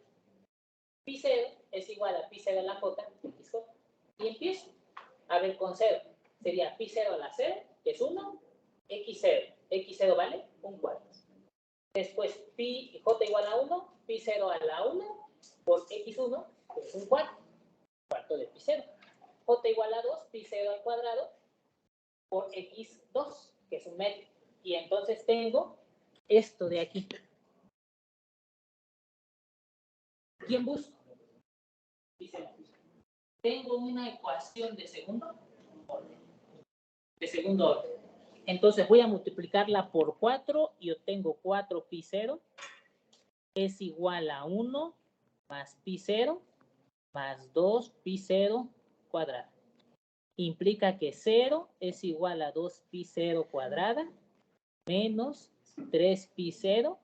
Pi0 es igual a Pi0 a la J, XJ. Y empiezo. A ver, con 0. Sería Pi0 a la 0, que es 1, X0. X0 vale un cuarto. Después, Pi J igual a 1, Pi0 a la 1 por X1, que es un cuarto. Cuarto de Pi0. J igual a 2, Pi0 al cuadrado por X2, que es un medio. Y entonces tengo esto de aquí. ¿Quién busco? Dice, tengo una ecuación de segundo orden. Entonces voy a multiplicarla por 4 y obtengo 4 pi0 es igual a 1 más pi0 más 2 pi0 cuadrada. Implica que 0 es igual a 2 pi0 cuadrada menos 3 pi0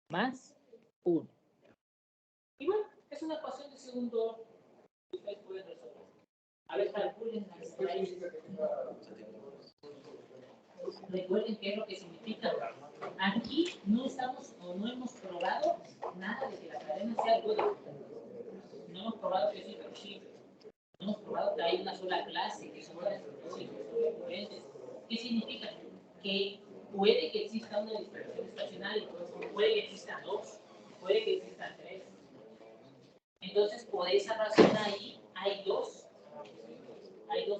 más 1. Y bueno, es una ecuación de segundo orden que ustedes pueden resolver. A ver, calculen las raíces. Recuerden qué es lo que significa. Aquí no estamos o no hemos probado nada de que la cadena sea algo. No hemos probado que es irreducible. No hemos probado que hay una sola clase, que son las recurrentes. ¿Qué significa? Que puede que exista una distribución estacionaria, puede que existan 2, puede que existan 3. Entonces, por esa razón ahí hay dos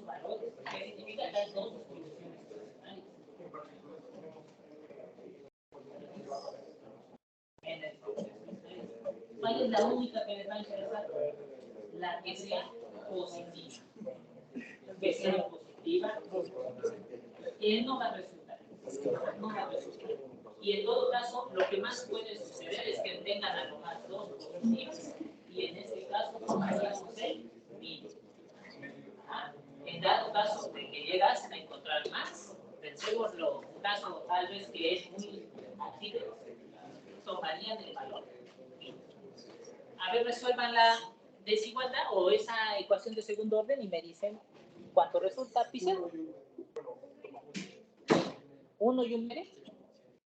valores. ¿Qué significa que hay dos distribuciones personales? En el proceso. ¿Cuál es la única que les va a interesar? La que sea positiva. Que sea positiva, que no va a resultar. No va a resultar. Y en todo caso, lo que más puede suceder es que tengan a lo más dos positivos, y en este caso tomaríamos el mínimo. En dado caso de que llegasen a encontrar más, pensémoslo, un caso tal vez que es muy activo, tomarían el valor. A ver, resuelvan la desigualdad o esa ecuación de segundo orden y me dicen cuánto resulta, Pizarro. 1 y 1 medio.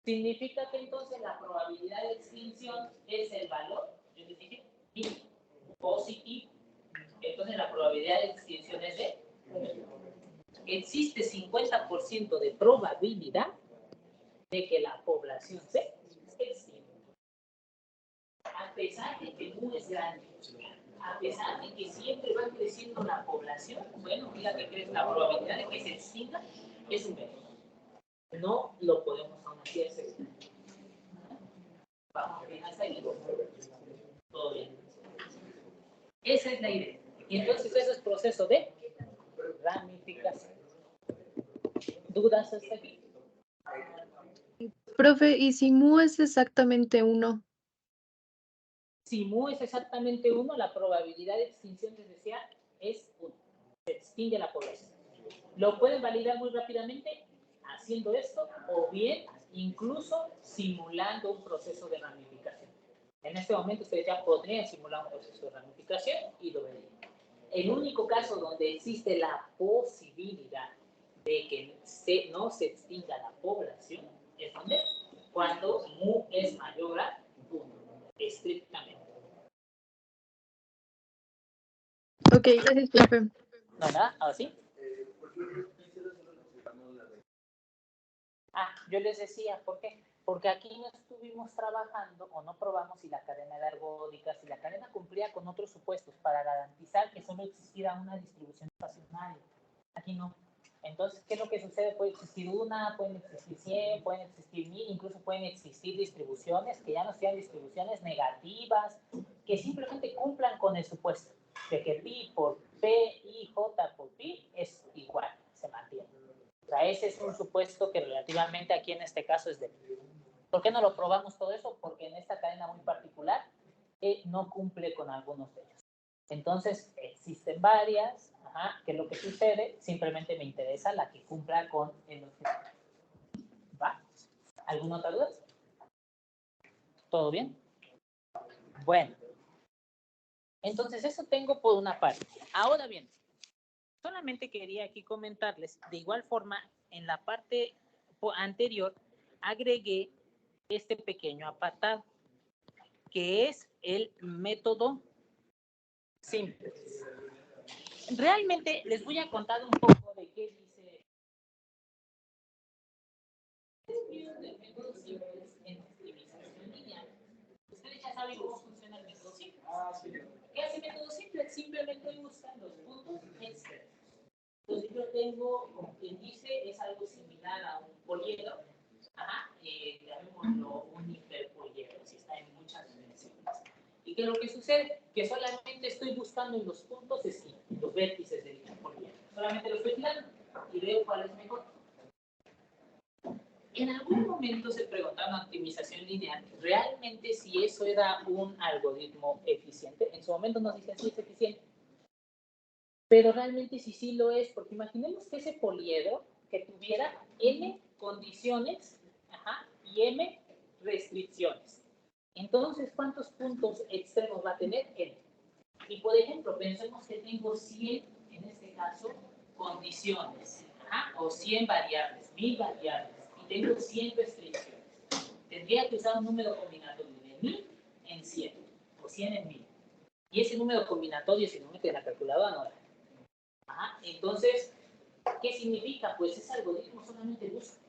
Significa que entonces la probabilidad de extinción es el valor, yo les dije, positivo. Entonces la probabilidad de extinción es de 1. Existe 50% de probabilidad de que la población se extinga. A pesar de que no es grande, a pesar de que siempre va creciendo la población, bueno, mira que crece la probabilidad de que se extinga es un menos. No lo podemos aún así hacer. Vamos bien hasta ahí. Todo bien. Esa es la idea. Y entonces eso es proceso de ramificación. ¿Dudas hasta aquí? Profe, ¿y si mu es exactamente 1? Si mu es exactamente 1, la probabilidad de extinción, les decía, es 1. Se extingue la población. Lo pueden validar muy rápidamente haciendo esto, o bien incluso simulando un proceso de ramificación. En este momento ustedes ya podrían simular un proceso de ramificación y lo verían. El único caso donde existe la posibilidad de que no se extinga la población es donde cuando mu es mayor a 1, estrictamente. Ok, gracias, profe. ¿Nada? ¿Así? Yo les decía, ¿por qué? Porque aquí no estuvimos trabajando o no probamos si la cadena era ergódica, si la cadena cumplía con otros supuestos para garantizar que solo existiera una distribución estacionaria. Aquí no. Entonces, ¿qué es lo que sucede? Puede existir una, pueden existir 100, pueden existir 1000, incluso pueden existir distribuciones que ya no sean distribuciones negativas, que simplemente cumplan con el supuesto de que pi por p y j por pi es igual, se mantiene. O sea, ese es un supuesto que relativamente aquí en este caso es de... ¿Por qué no lo probamos todo eso? Porque en esta cadena muy particular no cumple con algunos de ellos. Entonces, existen varias, que lo que sucede, simplemente me interesa la que cumpla con el objetivo. ¿Va? ¿Alguna otra duda? ¿Todo bien? Bueno. Entonces, eso tengo por una parte. Ahora bien, solamente quería aquí comentarles, de igual forma, en la parte anterior, agregué este pequeño apartado, que es el método simple. Realmente les voy a contar un poco de qué dice el método simple en optimización lineal. Ustedes ya saben cómo funciona el método simple. ¿Qué hace el método simple? Simplemente buscan los puntos externos. Entonces yo tengo, como quien dice, es algo similar a un poliedro. Llamémoslo un hiperpoliedro, si está en muchas dimensiones. ¿Y qué es lo que sucede? Que solamente estoy buscando en los puntos esquina, en los vértices del hiperpoliedro. Solamente lo estoy tirando y veo cuál es mejor. En algún momento se preguntaron en optimización lineal realmente si eso era un algoritmo eficiente. En su momento nos dicen si es eficiente. Pero realmente sí lo es, porque imaginemos que ese poliedro que tuviera n condiciones y m restricciones. Entonces, ¿cuántos puntos extremos va a tener n? Y por ejemplo, pensemos que tengo 100, en este caso, condiciones, o 100 variables, 1000 variables, y tengo 100 restricciones. Tendría que usar un número combinatorio de 1000 en 100, o 100 en 1000. Y ese número combinatorio, si no mete en la calculadora, no da. Entonces, ¿qué significa? Pues ese algoritmo solamente busca.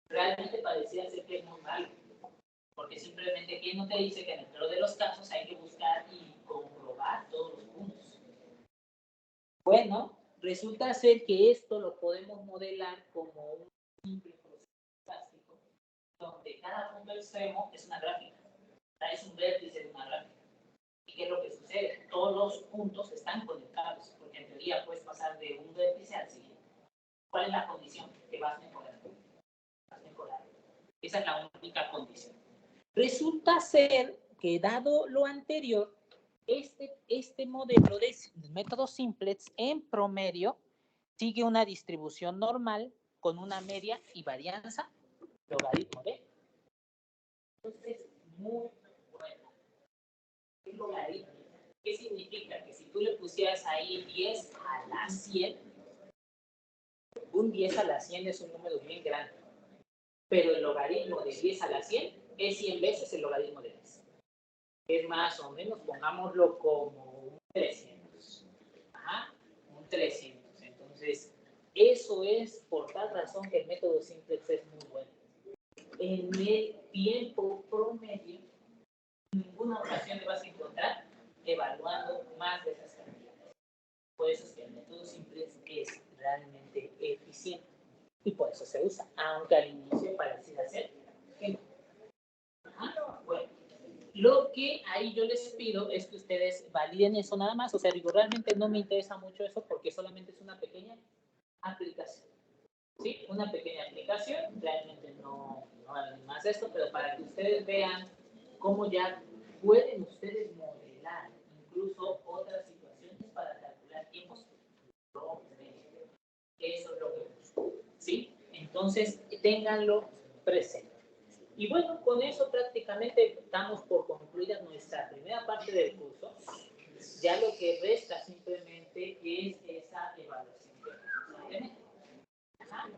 Realmente pareciera ser que es muy malo, porque simplemente ¿quién no te dice que en el peor de los casos hay que buscar y evaluar todos los puntos. Bueno, resulta ser que esto lo podemos modelar como un simple proceso estocástico, donde cada punto extremo es una gráfica, es un vértice de una gráfica. ¿Y qué es lo que sucede? Todos los puntos están conectados, porque en teoría puedes pasar de un vértice al siguiente. ¿Cuál es la condición? Que vas mejorando. Vas mejorando. Esa es la única condición. Resulta ser que, dado lo anterior, este modelo de método simplex en promedio sigue una distribución normal con una media y varianza logaritmo de. Entonces, muy buena. ¿Qué logaritmo? ¿Qué significa? Que si tú le pusieras ahí 10 a la 100, un 10 a la 100 es un número bien grande, pero el logaritmo de 10 a la 100 es 100 veces el logaritmo de 10. Es más o menos, pongámoslo como un 300. Ajá, un 300. Entonces, eso es por tal razón que el método simplex es muy bueno. En el tiempo promedio, en ninguna ocasión te vas a encontrar evaluando más de esas cantidades. Por eso es que el método simplex es realmente eficiente. Y por eso se usa, aunque al inicio pareciera ser que no. Ajá, bueno. Lo que ahí yo les pido es que ustedes validen eso nada más. O sea, digo, realmente no me interesa mucho eso porque solamente es una pequeña aplicación. ¿Sí? Una pequeña aplicación. Realmente no vale más esto, pero para que ustedes vean cómo ya pueden ustedes modelar incluso otras situaciones para calcular tiempos. Eso es lo que busco. ¿Sí? Entonces, ténganlo presente. Y bueno, con eso prácticamente damos por concluida nuestra primera parte del curso. Ya lo que resta simplemente es esa evaluación que vamos a tener. Ajá.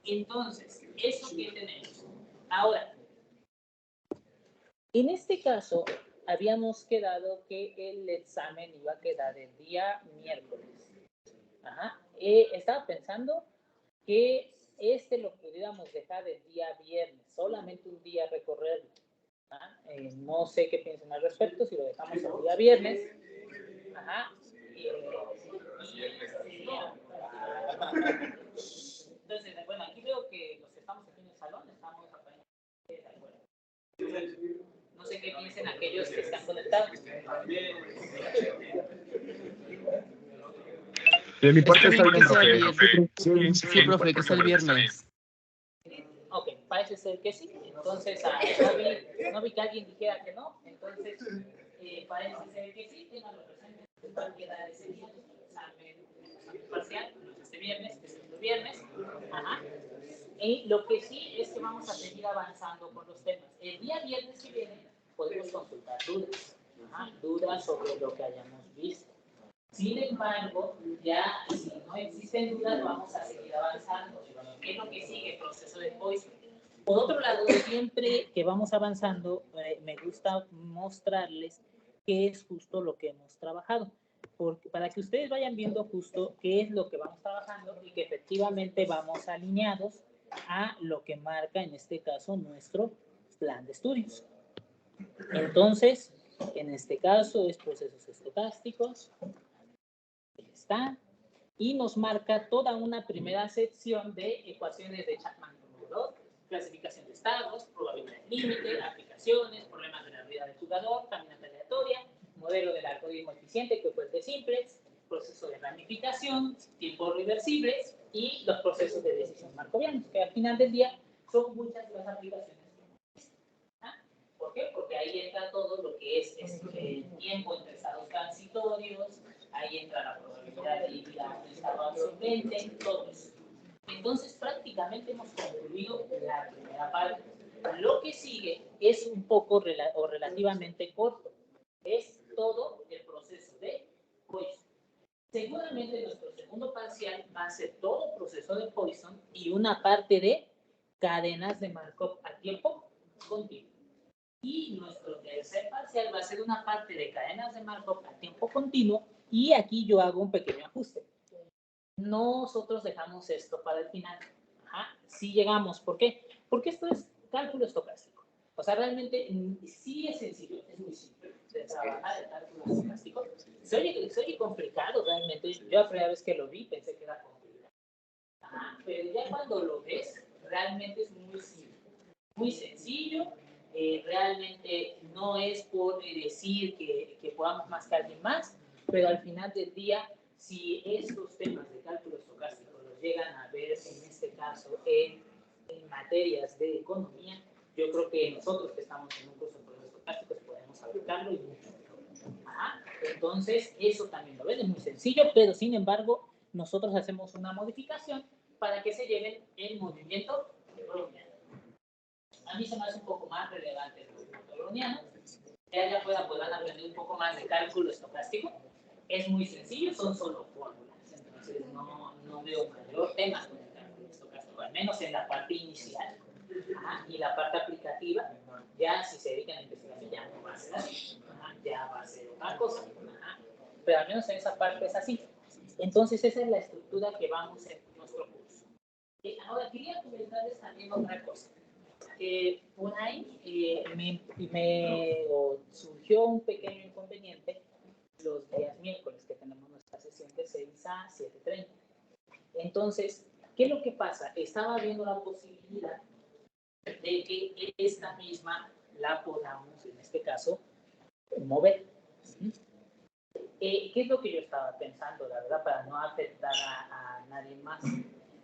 Entonces, ¿eso que tenemos? Ahora, en este caso, habíamos quedado que el examen iba a quedar el día miércoles. Ajá. Estaba pensando que lo pudiéramos dejar el día viernes, solamente un día recorrerlo. No sé qué piensan al respecto, si lo dejamos el día viernes. Ajá. Entonces, bueno, aquí veo que los que estamos aquí en el salón estamos aparentemente de acuerdo. No sé qué piensen aquellos que están conectados. De mi parte está bien, profe. Sí, Sí, profe, que sea el viernes. Ok, parece ser que sí. Entonces, no vi que alguien dijera que no. Entonces, parece ser que sí. Ténganlo presente. Va a quedar ese día nuestro examen parcial, este viernes, que es el viernes. Ajá. Y lo que sí es que vamos a seguir avanzando con los temas. El día viernes que viene podemos consultar dudas. Ajá, dudas sobre lo que hayamos visto. Sin embargo, ya si no existen dudas, vamos a seguir avanzando. ¿Qué es lo que sigue? El proceso de Poisson. Por otro lado, siempre que vamos avanzando, me gusta mostrarles qué es justo lo que hemos trabajado. Porque, para que ustedes vayan viendo justo qué es lo que vamos trabajando y que efectivamente vamos alineados a lo que marca en este caso nuestro plan de estudios. Entonces, en este caso es procesos estocásticos. Está, y nos marca toda una primera sección de ecuaciones de Chapman número 2, clasificación de estados, probabilidad límite, aplicaciones, problemas de la vida del jugador, caminata aleatoria, modelo del algoritmo eficiente, que fue el de simplex, proceso de ramificación, tiempos reversibles y los procesos de decisión markovianos, que al final del día son muchas las aplicaciones. ¿Por qué? Porque ahí entra todo lo que es el tiempo entre estados transitorios, ahí entra la probabilidad de ir a un estado absorbente, todo eso. Entonces, prácticamente hemos concluido la primera parte. Lo que sigue es un poco o relativamente corto. Es todo el proceso de Poisson. Seguramente nuestro segundo parcial va a ser todo proceso de Poisson y una parte de cadenas de Markov a tiempo continuo. Y nuestro tercer parcial va a ser una parte de cadenas de Markov a tiempo continuo, y aquí yo hago un pequeño ajuste. Nosotros dejamos esto para el final. Ajá, sí llegamos. ¿Por qué? Porque esto es cálculo estocástico. O sea, realmente sí es sencillo, es muy simple. de trabajar el cálculo estocástico. Se oye complicado realmente. Yo la primera vez que lo vi pensé que era complicado. Pero ya cuando lo ves, realmente es muy sencillo. Realmente no es por decir que podamos más que alguien más, pero al final del día, si estos temas de cálculo estocástico los llegan a ver, en este caso, en materias de economía, yo creo que nosotros que estamos en un curso de procesos estocásticos podemos aplicarlo y mucho mejor. Entonces, eso también lo ven, es muy sencillo, pero sin embargo, nosotros hacemos una modificación para que se lleven el movimiento browniano. A mí se me hace un poco más relevante el movimiento browniano. Ya puedan aprender un poco más de cálculo estocástico. Es muy sencillo, son solo fórmulas. Entonces, no veo mayor tema con el cálculo estocástico, al menos en la parte inicial. Y la parte aplicativa, ya si se dedican a investigación, ya no va a ser así. Ya va a ser otra cosa. Pero al menos en esa parte es así. Entonces, esa es la estructura que vamos en nuestro curso. Ahora, quería comentarles también otra cosa. Por ahí surgió un pequeño inconveniente los días miércoles que tenemos nuestra sesión de 6 a 7:30. Entonces, ¿qué es lo que pasa? Estaba viendo la posibilidad de que esta misma la podamos, en este caso, mover. ¿Qué es lo que yo estaba pensando, la verdad, para no afectar a nadie más?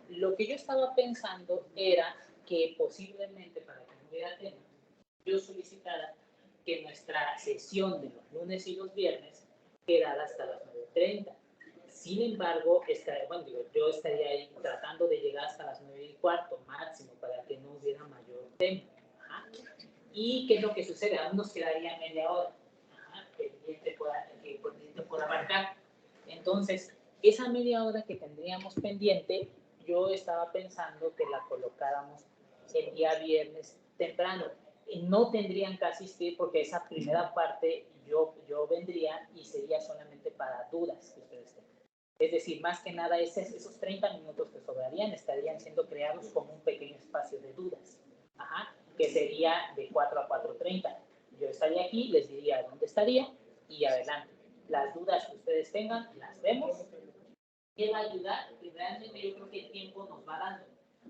Lo que yo estaba pensando era que posiblemente, para que no hubiera tema, yo solicitara que nuestra sesión de los lunes y los viernes quedara hasta las 9:30. Sin embargo, yo estaría ahí tratando de llegar hasta las 9:15 máximo para que no hubiera mayor tema. ¿Y qué es lo que sucede? Aún nos quedaría media hora que el cliente pueda abarcar. Entonces, esa media hora que tendríamos pendiente, yo estaba pensando que la colocáramos el día viernes temprano. No tendrían que asistir porque esa primera parte yo vendría y sería solamente para dudas que ustedes tengan. Es decir, más que nada esos 30 minutos que sobrarían estarían siendo creados como un pequeño espacio de dudas, que sería de 4 a 4:30. Yo estaría aquí, les diría dónde estaría y adelante. Las dudas que ustedes tengan, las vemos. ¿Qué va a ayudar? Y realmente yo creo que el tiempo nos va dando.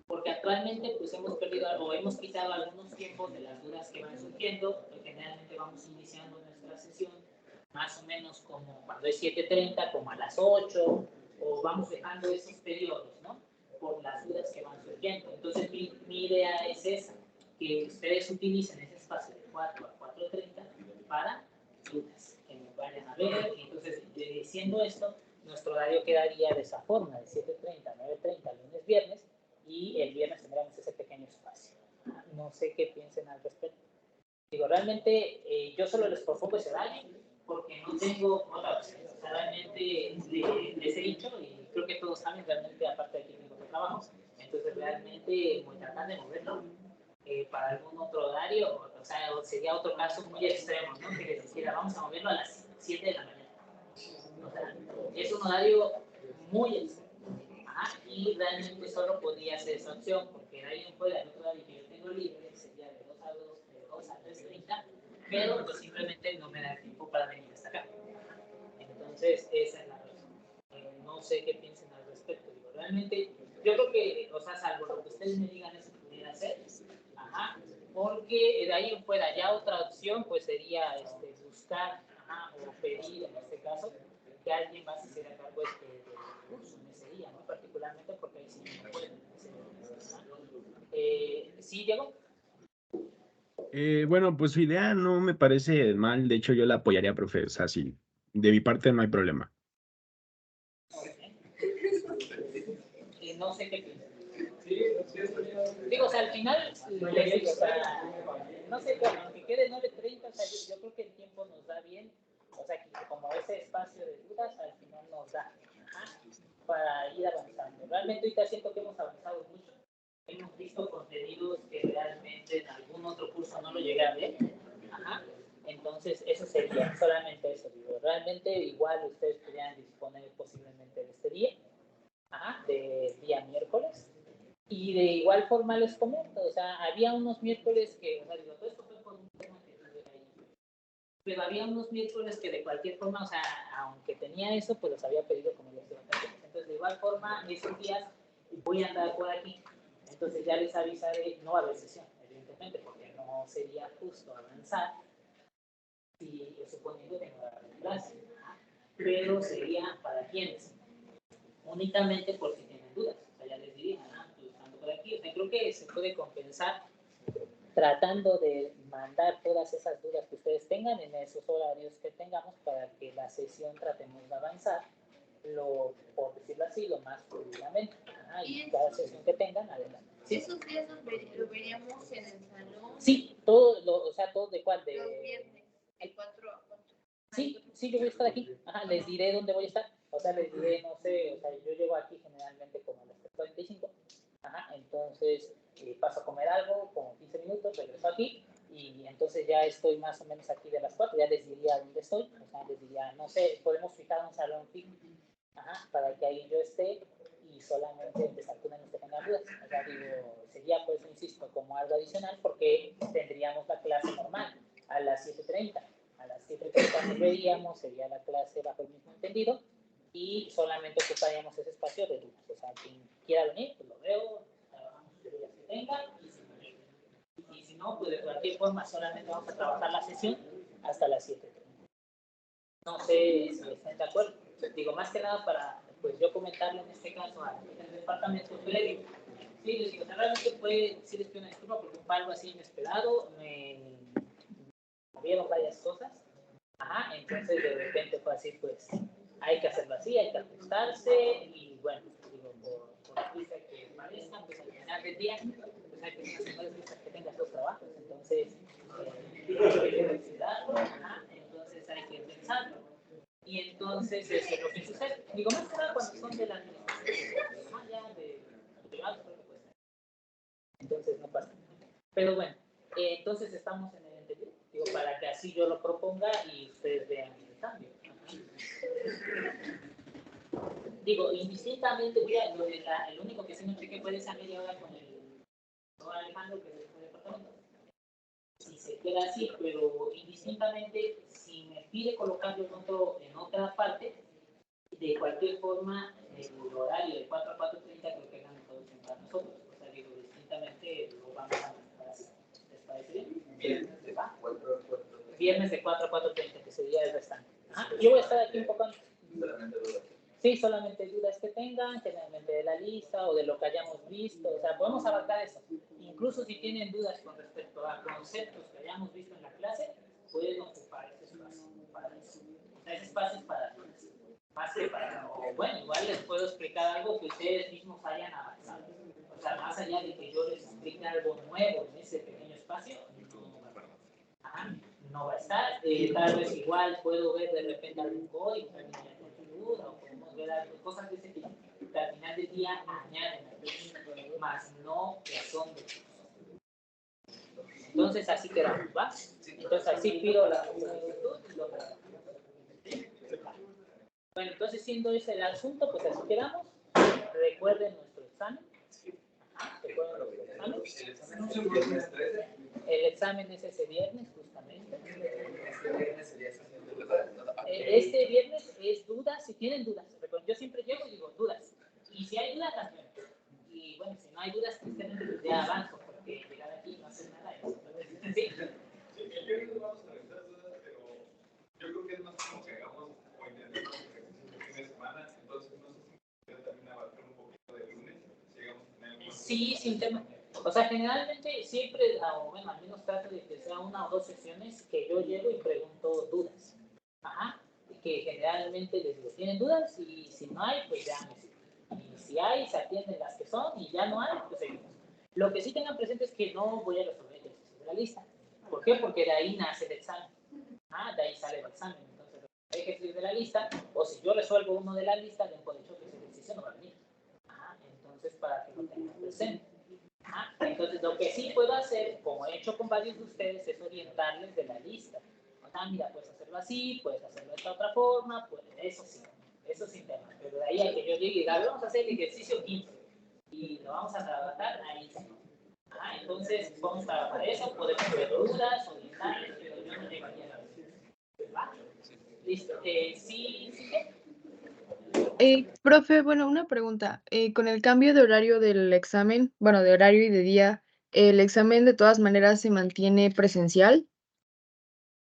Porque actualmente pues hemos perdido o hemos quitado algunos tiempos de las dudas que van surgiendo. Generalmente vamos iniciando nuestra sesión más o menos como cuando es 7:30, como a las 8, o vamos dejando esos periodos, ¿no? Por las dudas que van surgiendo. Entonces mi idea es esa, que ustedes utilicen ese espacio de 4 a 4:30 para dudas, que nos vayan a ver. Y entonces, diciendo esto, nuestro horario quedaría de esa forma, de 7:30 a 9:30 lunes, viernes, y el viernes tendremos ese pequeño espacio. No sé qué piensen al respecto. Digo, realmente yo solo les propongo ese horario porque no tengo otra opción. O sea, realmente les he dicho, y creo que todos saben, realmente, aparte de aquí tengo otro trabajo, entonces realmente voy a tratar de moverlo para algún otro horario, o sea, sería otro caso muy extremo, ¿no? Que les dijera, vamos a moverlo a las 7 de la mañana. O sea, es un horario muy extremo. Y realmente solo podría ser esa opción, porque de ahí en fuera el otro horario que yo tengo libre sería de 2 a 3:30, pero pues simplemente no me da tiempo para venir hasta acá. Entonces, esa es la razón. No sé qué piensen al respecto. Digo, realmente, yo creo que, o sea, salvo lo que ustedes me digan, eso pudiera hacer. Porque de ahí en fuera ya otra opción, pues sería buscar o pedir, en este caso, que alguien más se hiciera cargo del curso en ese día, ¿no? Particularmente porque ahí sí no pueden. ¿Sí, Diego? Bueno, pues su idea no me parece mal. De hecho, yo la apoyaría, profe. O sea, sí, de mi parte no hay problema. No sé qué piensan. Digo, o sea, al final, les digo, o sea, no sé, aunque quede 9:30, o sea, yo creo que el tiempo nos da bien. O sea, que como ese espacio de dudas, al final nos da para ir avanzando. Realmente ahorita siento que hemos avanzado mucho. Hemos visto contenidos que realmente en algún otro curso no lo llegué a ver. Entonces, eso sería solamente eso. Digo, realmente igual ustedes podrían disponer posiblemente de este día, de día miércoles. Y de igual forma les comento, o sea, había unos miércoles que, o sea, digo, todo esto fue por un tema que tuve ahí pero había unos miércoles que de cualquier forma, o sea, aunque tenía eso, pues los había pedido como los de vacaciones. Entonces, de igual forma, esos días voy a andar por aquí. Entonces ya les avisaré, no va a haber sesión, evidentemente, porque no sería justo avanzar si suponiendo que no va a haber clase. Pero sería para quienes, únicamente por si tienen dudas. O sea, ya les diría, pues ando por aquí. O sea, creo que se puede compensar tratando de mandar todas esas dudas que ustedes tengan en esos horarios que tengamos para que la sesión tratemos de avanzar, por decirlo así, lo más fluidamente. Y cada sesión que tengan, adelante. ¿Sí? ¿Esos días lo veríamos en el salón? Sí, todo, o sea, todo de cuál, Los viernes, el 4 a 4. Sí, yo voy a estar aquí. Les diré dónde voy a estar. O sea, les diré, no sé, o sea, yo llego aquí generalmente como a las 3:45. Entonces paso a comer algo, como 15 minutos, regreso aquí y entonces ya estoy más o menos aquí de las 4, ya les diría dónde estoy, o sea, les diría, no sé, podemos fijar un salón fijo, para que ahí yo esté y solamente desactúen los que tengan dudas. O sea, digo, sería, pues, insisto, como algo adicional porque tendríamos la clase normal a las 7:30. A las 7:30 nos veríamos, sería la clase bajo el mismo entendido y solamente ocuparíamos ese espacio de dudas. O sea, quien quiera venir, pues lo veo, trabajamos las dudas que tengan y si no, pues de cualquier forma solamente vamos a trabajar la sesión hasta las 7:30. No sé si están de acuerdo. Digo, más que nada para, pues yo comentarle en este caso al departamento previo. Sí, les digo, realmente fue, sí les pido una disculpa porque fue algo así inesperado, me movieron varias cosas, entonces de repente fue así, pues hay que hacerlo así, hay que ajustarse y bueno, digo, por prisa que parezcan, pues al final del día, pues hay que hacer prisa que tengas dos trabajos, entonces hay que considerarlo, entonces hay que pensarlo. Y entonces eso es lo que sucede. Digo, más que nada cuando son de la administración, ya de privados, creo que puede ser. Entonces no pasa. Pero bueno, entonces estamos en el entendido. Digo, para que así yo lo proponga y ustedes vean el cambio. Digo, indistintamente, mira, el único que sí no chequé fue esa media hora con el doctor Alejandro, que es el departamento. Si se queda así, pero indistintamente, si me pide colocarlo en otra parte, de cualquier forma, el horario de 4 a 4:30 creo que gana todo para nosotros. O sea, digo, distintamente lo vamos a manejar así. ¿Les parece bien? Viernes de 4 a 4:30. Viernes de 4 a 4:30, que sería el restante. Yo voy a estar aquí un poco antes. Solamente dudas. Sí, solamente dudas que tengan, generalmente de la lista o de lo que hayamos visto. O sea, podemos abarcar eso. Incluso si tienen dudas con respecto a conceptos que hayamos visto en la clase, pueden ocupar ese espacio para eso. O sea, ese espacio es para dudas. Más que para, o bueno, igual les puedo explicar algo que ustedes mismos hayan avanzado. O sea, más allá de que yo les explique algo nuevo en ese pequeño espacio, no va a estar. Tal vez igual puedo ver de repente algún código, o podemos ver cosas de ese tipo, que al final del día añaden, más no que son de entonces así quedamos, ¿va? Entonces así pido la solicitud y lo bueno, entonces siendo ese el asunto, pues así quedamos. Recuerden nuestro examen. Recuerden nuestro examen. El examen es ese viernes, justamente. Este viernes es dudas, si tienen dudas. Yo siempre llego y digo dudas. Y si hay dudas, las veo. Y bueno, si no hay dudas, tristemente pues ya avanzo, porque llegar aquí y no hacer nada es. Sí. El viernes vamos a revisar dudas, pero yo creo que es más como que hagamos o intentemos el fin de semana, entonces no sé si puede también abarcar un poquito de lunes, si llegamos a tener sí, sin tema. O sea, generalmente siempre, o bueno, al menos trato de que sea una o dos sesiones que yo llego y pregunto dudas. Que generalmente les digo, ¿tienen dudas? Y si no hay, pues ya me siguen. Y si hay, se atienden las que son y ya no hay, pues seguimos. Lo que sí tengan presente es que no voy a resolver ejercicios de la lista. ¿Por qué? Porque de ahí nace el examen. De ahí sale el examen. Entonces, hay ejercicios de la lista, o si yo resuelvo uno de la lista, den por hecho que ese ejercicio no va a venir. Entonces, para que lo tengan presente. Entonces, lo que sí puedo hacer, como he hecho con varios de ustedes, es orientarles de la lista. Mira, puedes hacerlo así, puedes hacerlo de esta otra forma, pues eso sin tema. Pero de ahí a que yo llegue y diga, vamos a hacer el ejercicio 15 y lo vamos a trabajar ahí. Entonces, vamos a trabajar eso, podemos ver dudas, orientarles, pero yo no llegaría a la Listo. Sí, sí. Profe, bueno, una pregunta. Con el cambio de horario del examen, bueno, de horario y de día, ¿el examen de todas maneras se mantiene presencial?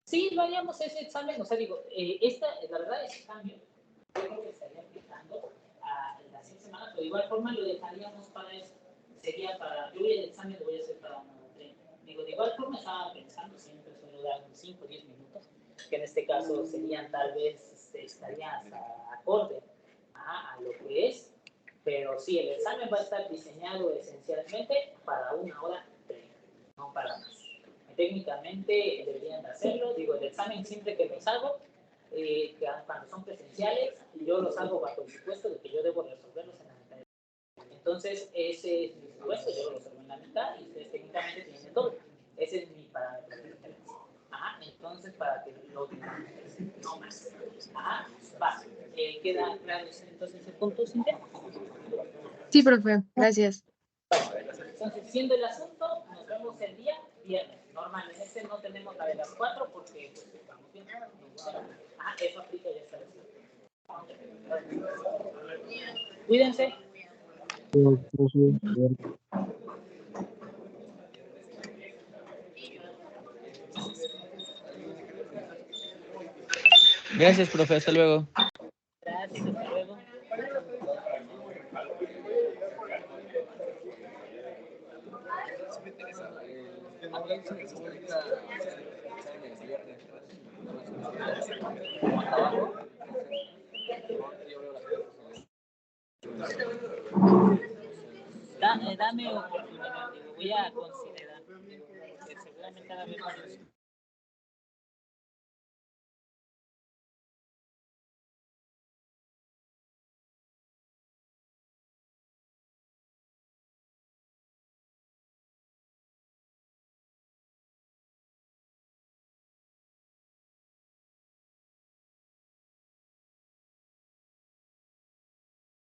Sí, lo haríamos ese examen, o sea, digo, la verdad, ese cambio, yo creo que estaría aplicando a las 6 semanas, pero de igual forma lo dejaríamos para eso. Sería para, yo voy el examen lo voy a hacer para una 30. Digo, de igual forma estaba pensando, siempre suelo dar unos 5 o 10 minutos, que en este caso serían tal vez, estaría hasta acorde a lo que es, pero sí, el examen va a estar diseñado esencialmente para 1 hora 30, no para más. Técnicamente deberían de hacerlo. Digo, el examen siempre que los hago, cuando son presenciales, yo los hago bajo el supuesto de que yo debo resolverlos en la mitad. Entonces, ese es mi supuesto, yo lo resuelvo en la mitad y ustedes técnicamente tienen todo. Ese es mi parámetro de referencia. Ajá, entonces para que lo tengan, no más. Ajá, va. ¿Queda claro entonces ese punto, Cintia? Sí, profe, gracias. Entonces, siendo el asunto, nos vemos el día viernes. Normal, en este no tenemos la de las 4 porque pues, estamos bien. Eso aplica ya está. Cuídense. Gracias, profe. Hasta luego. Gracias, hasta luego. Dame oportunidad, digo, voy a considerar, porque seguramente va a haber varios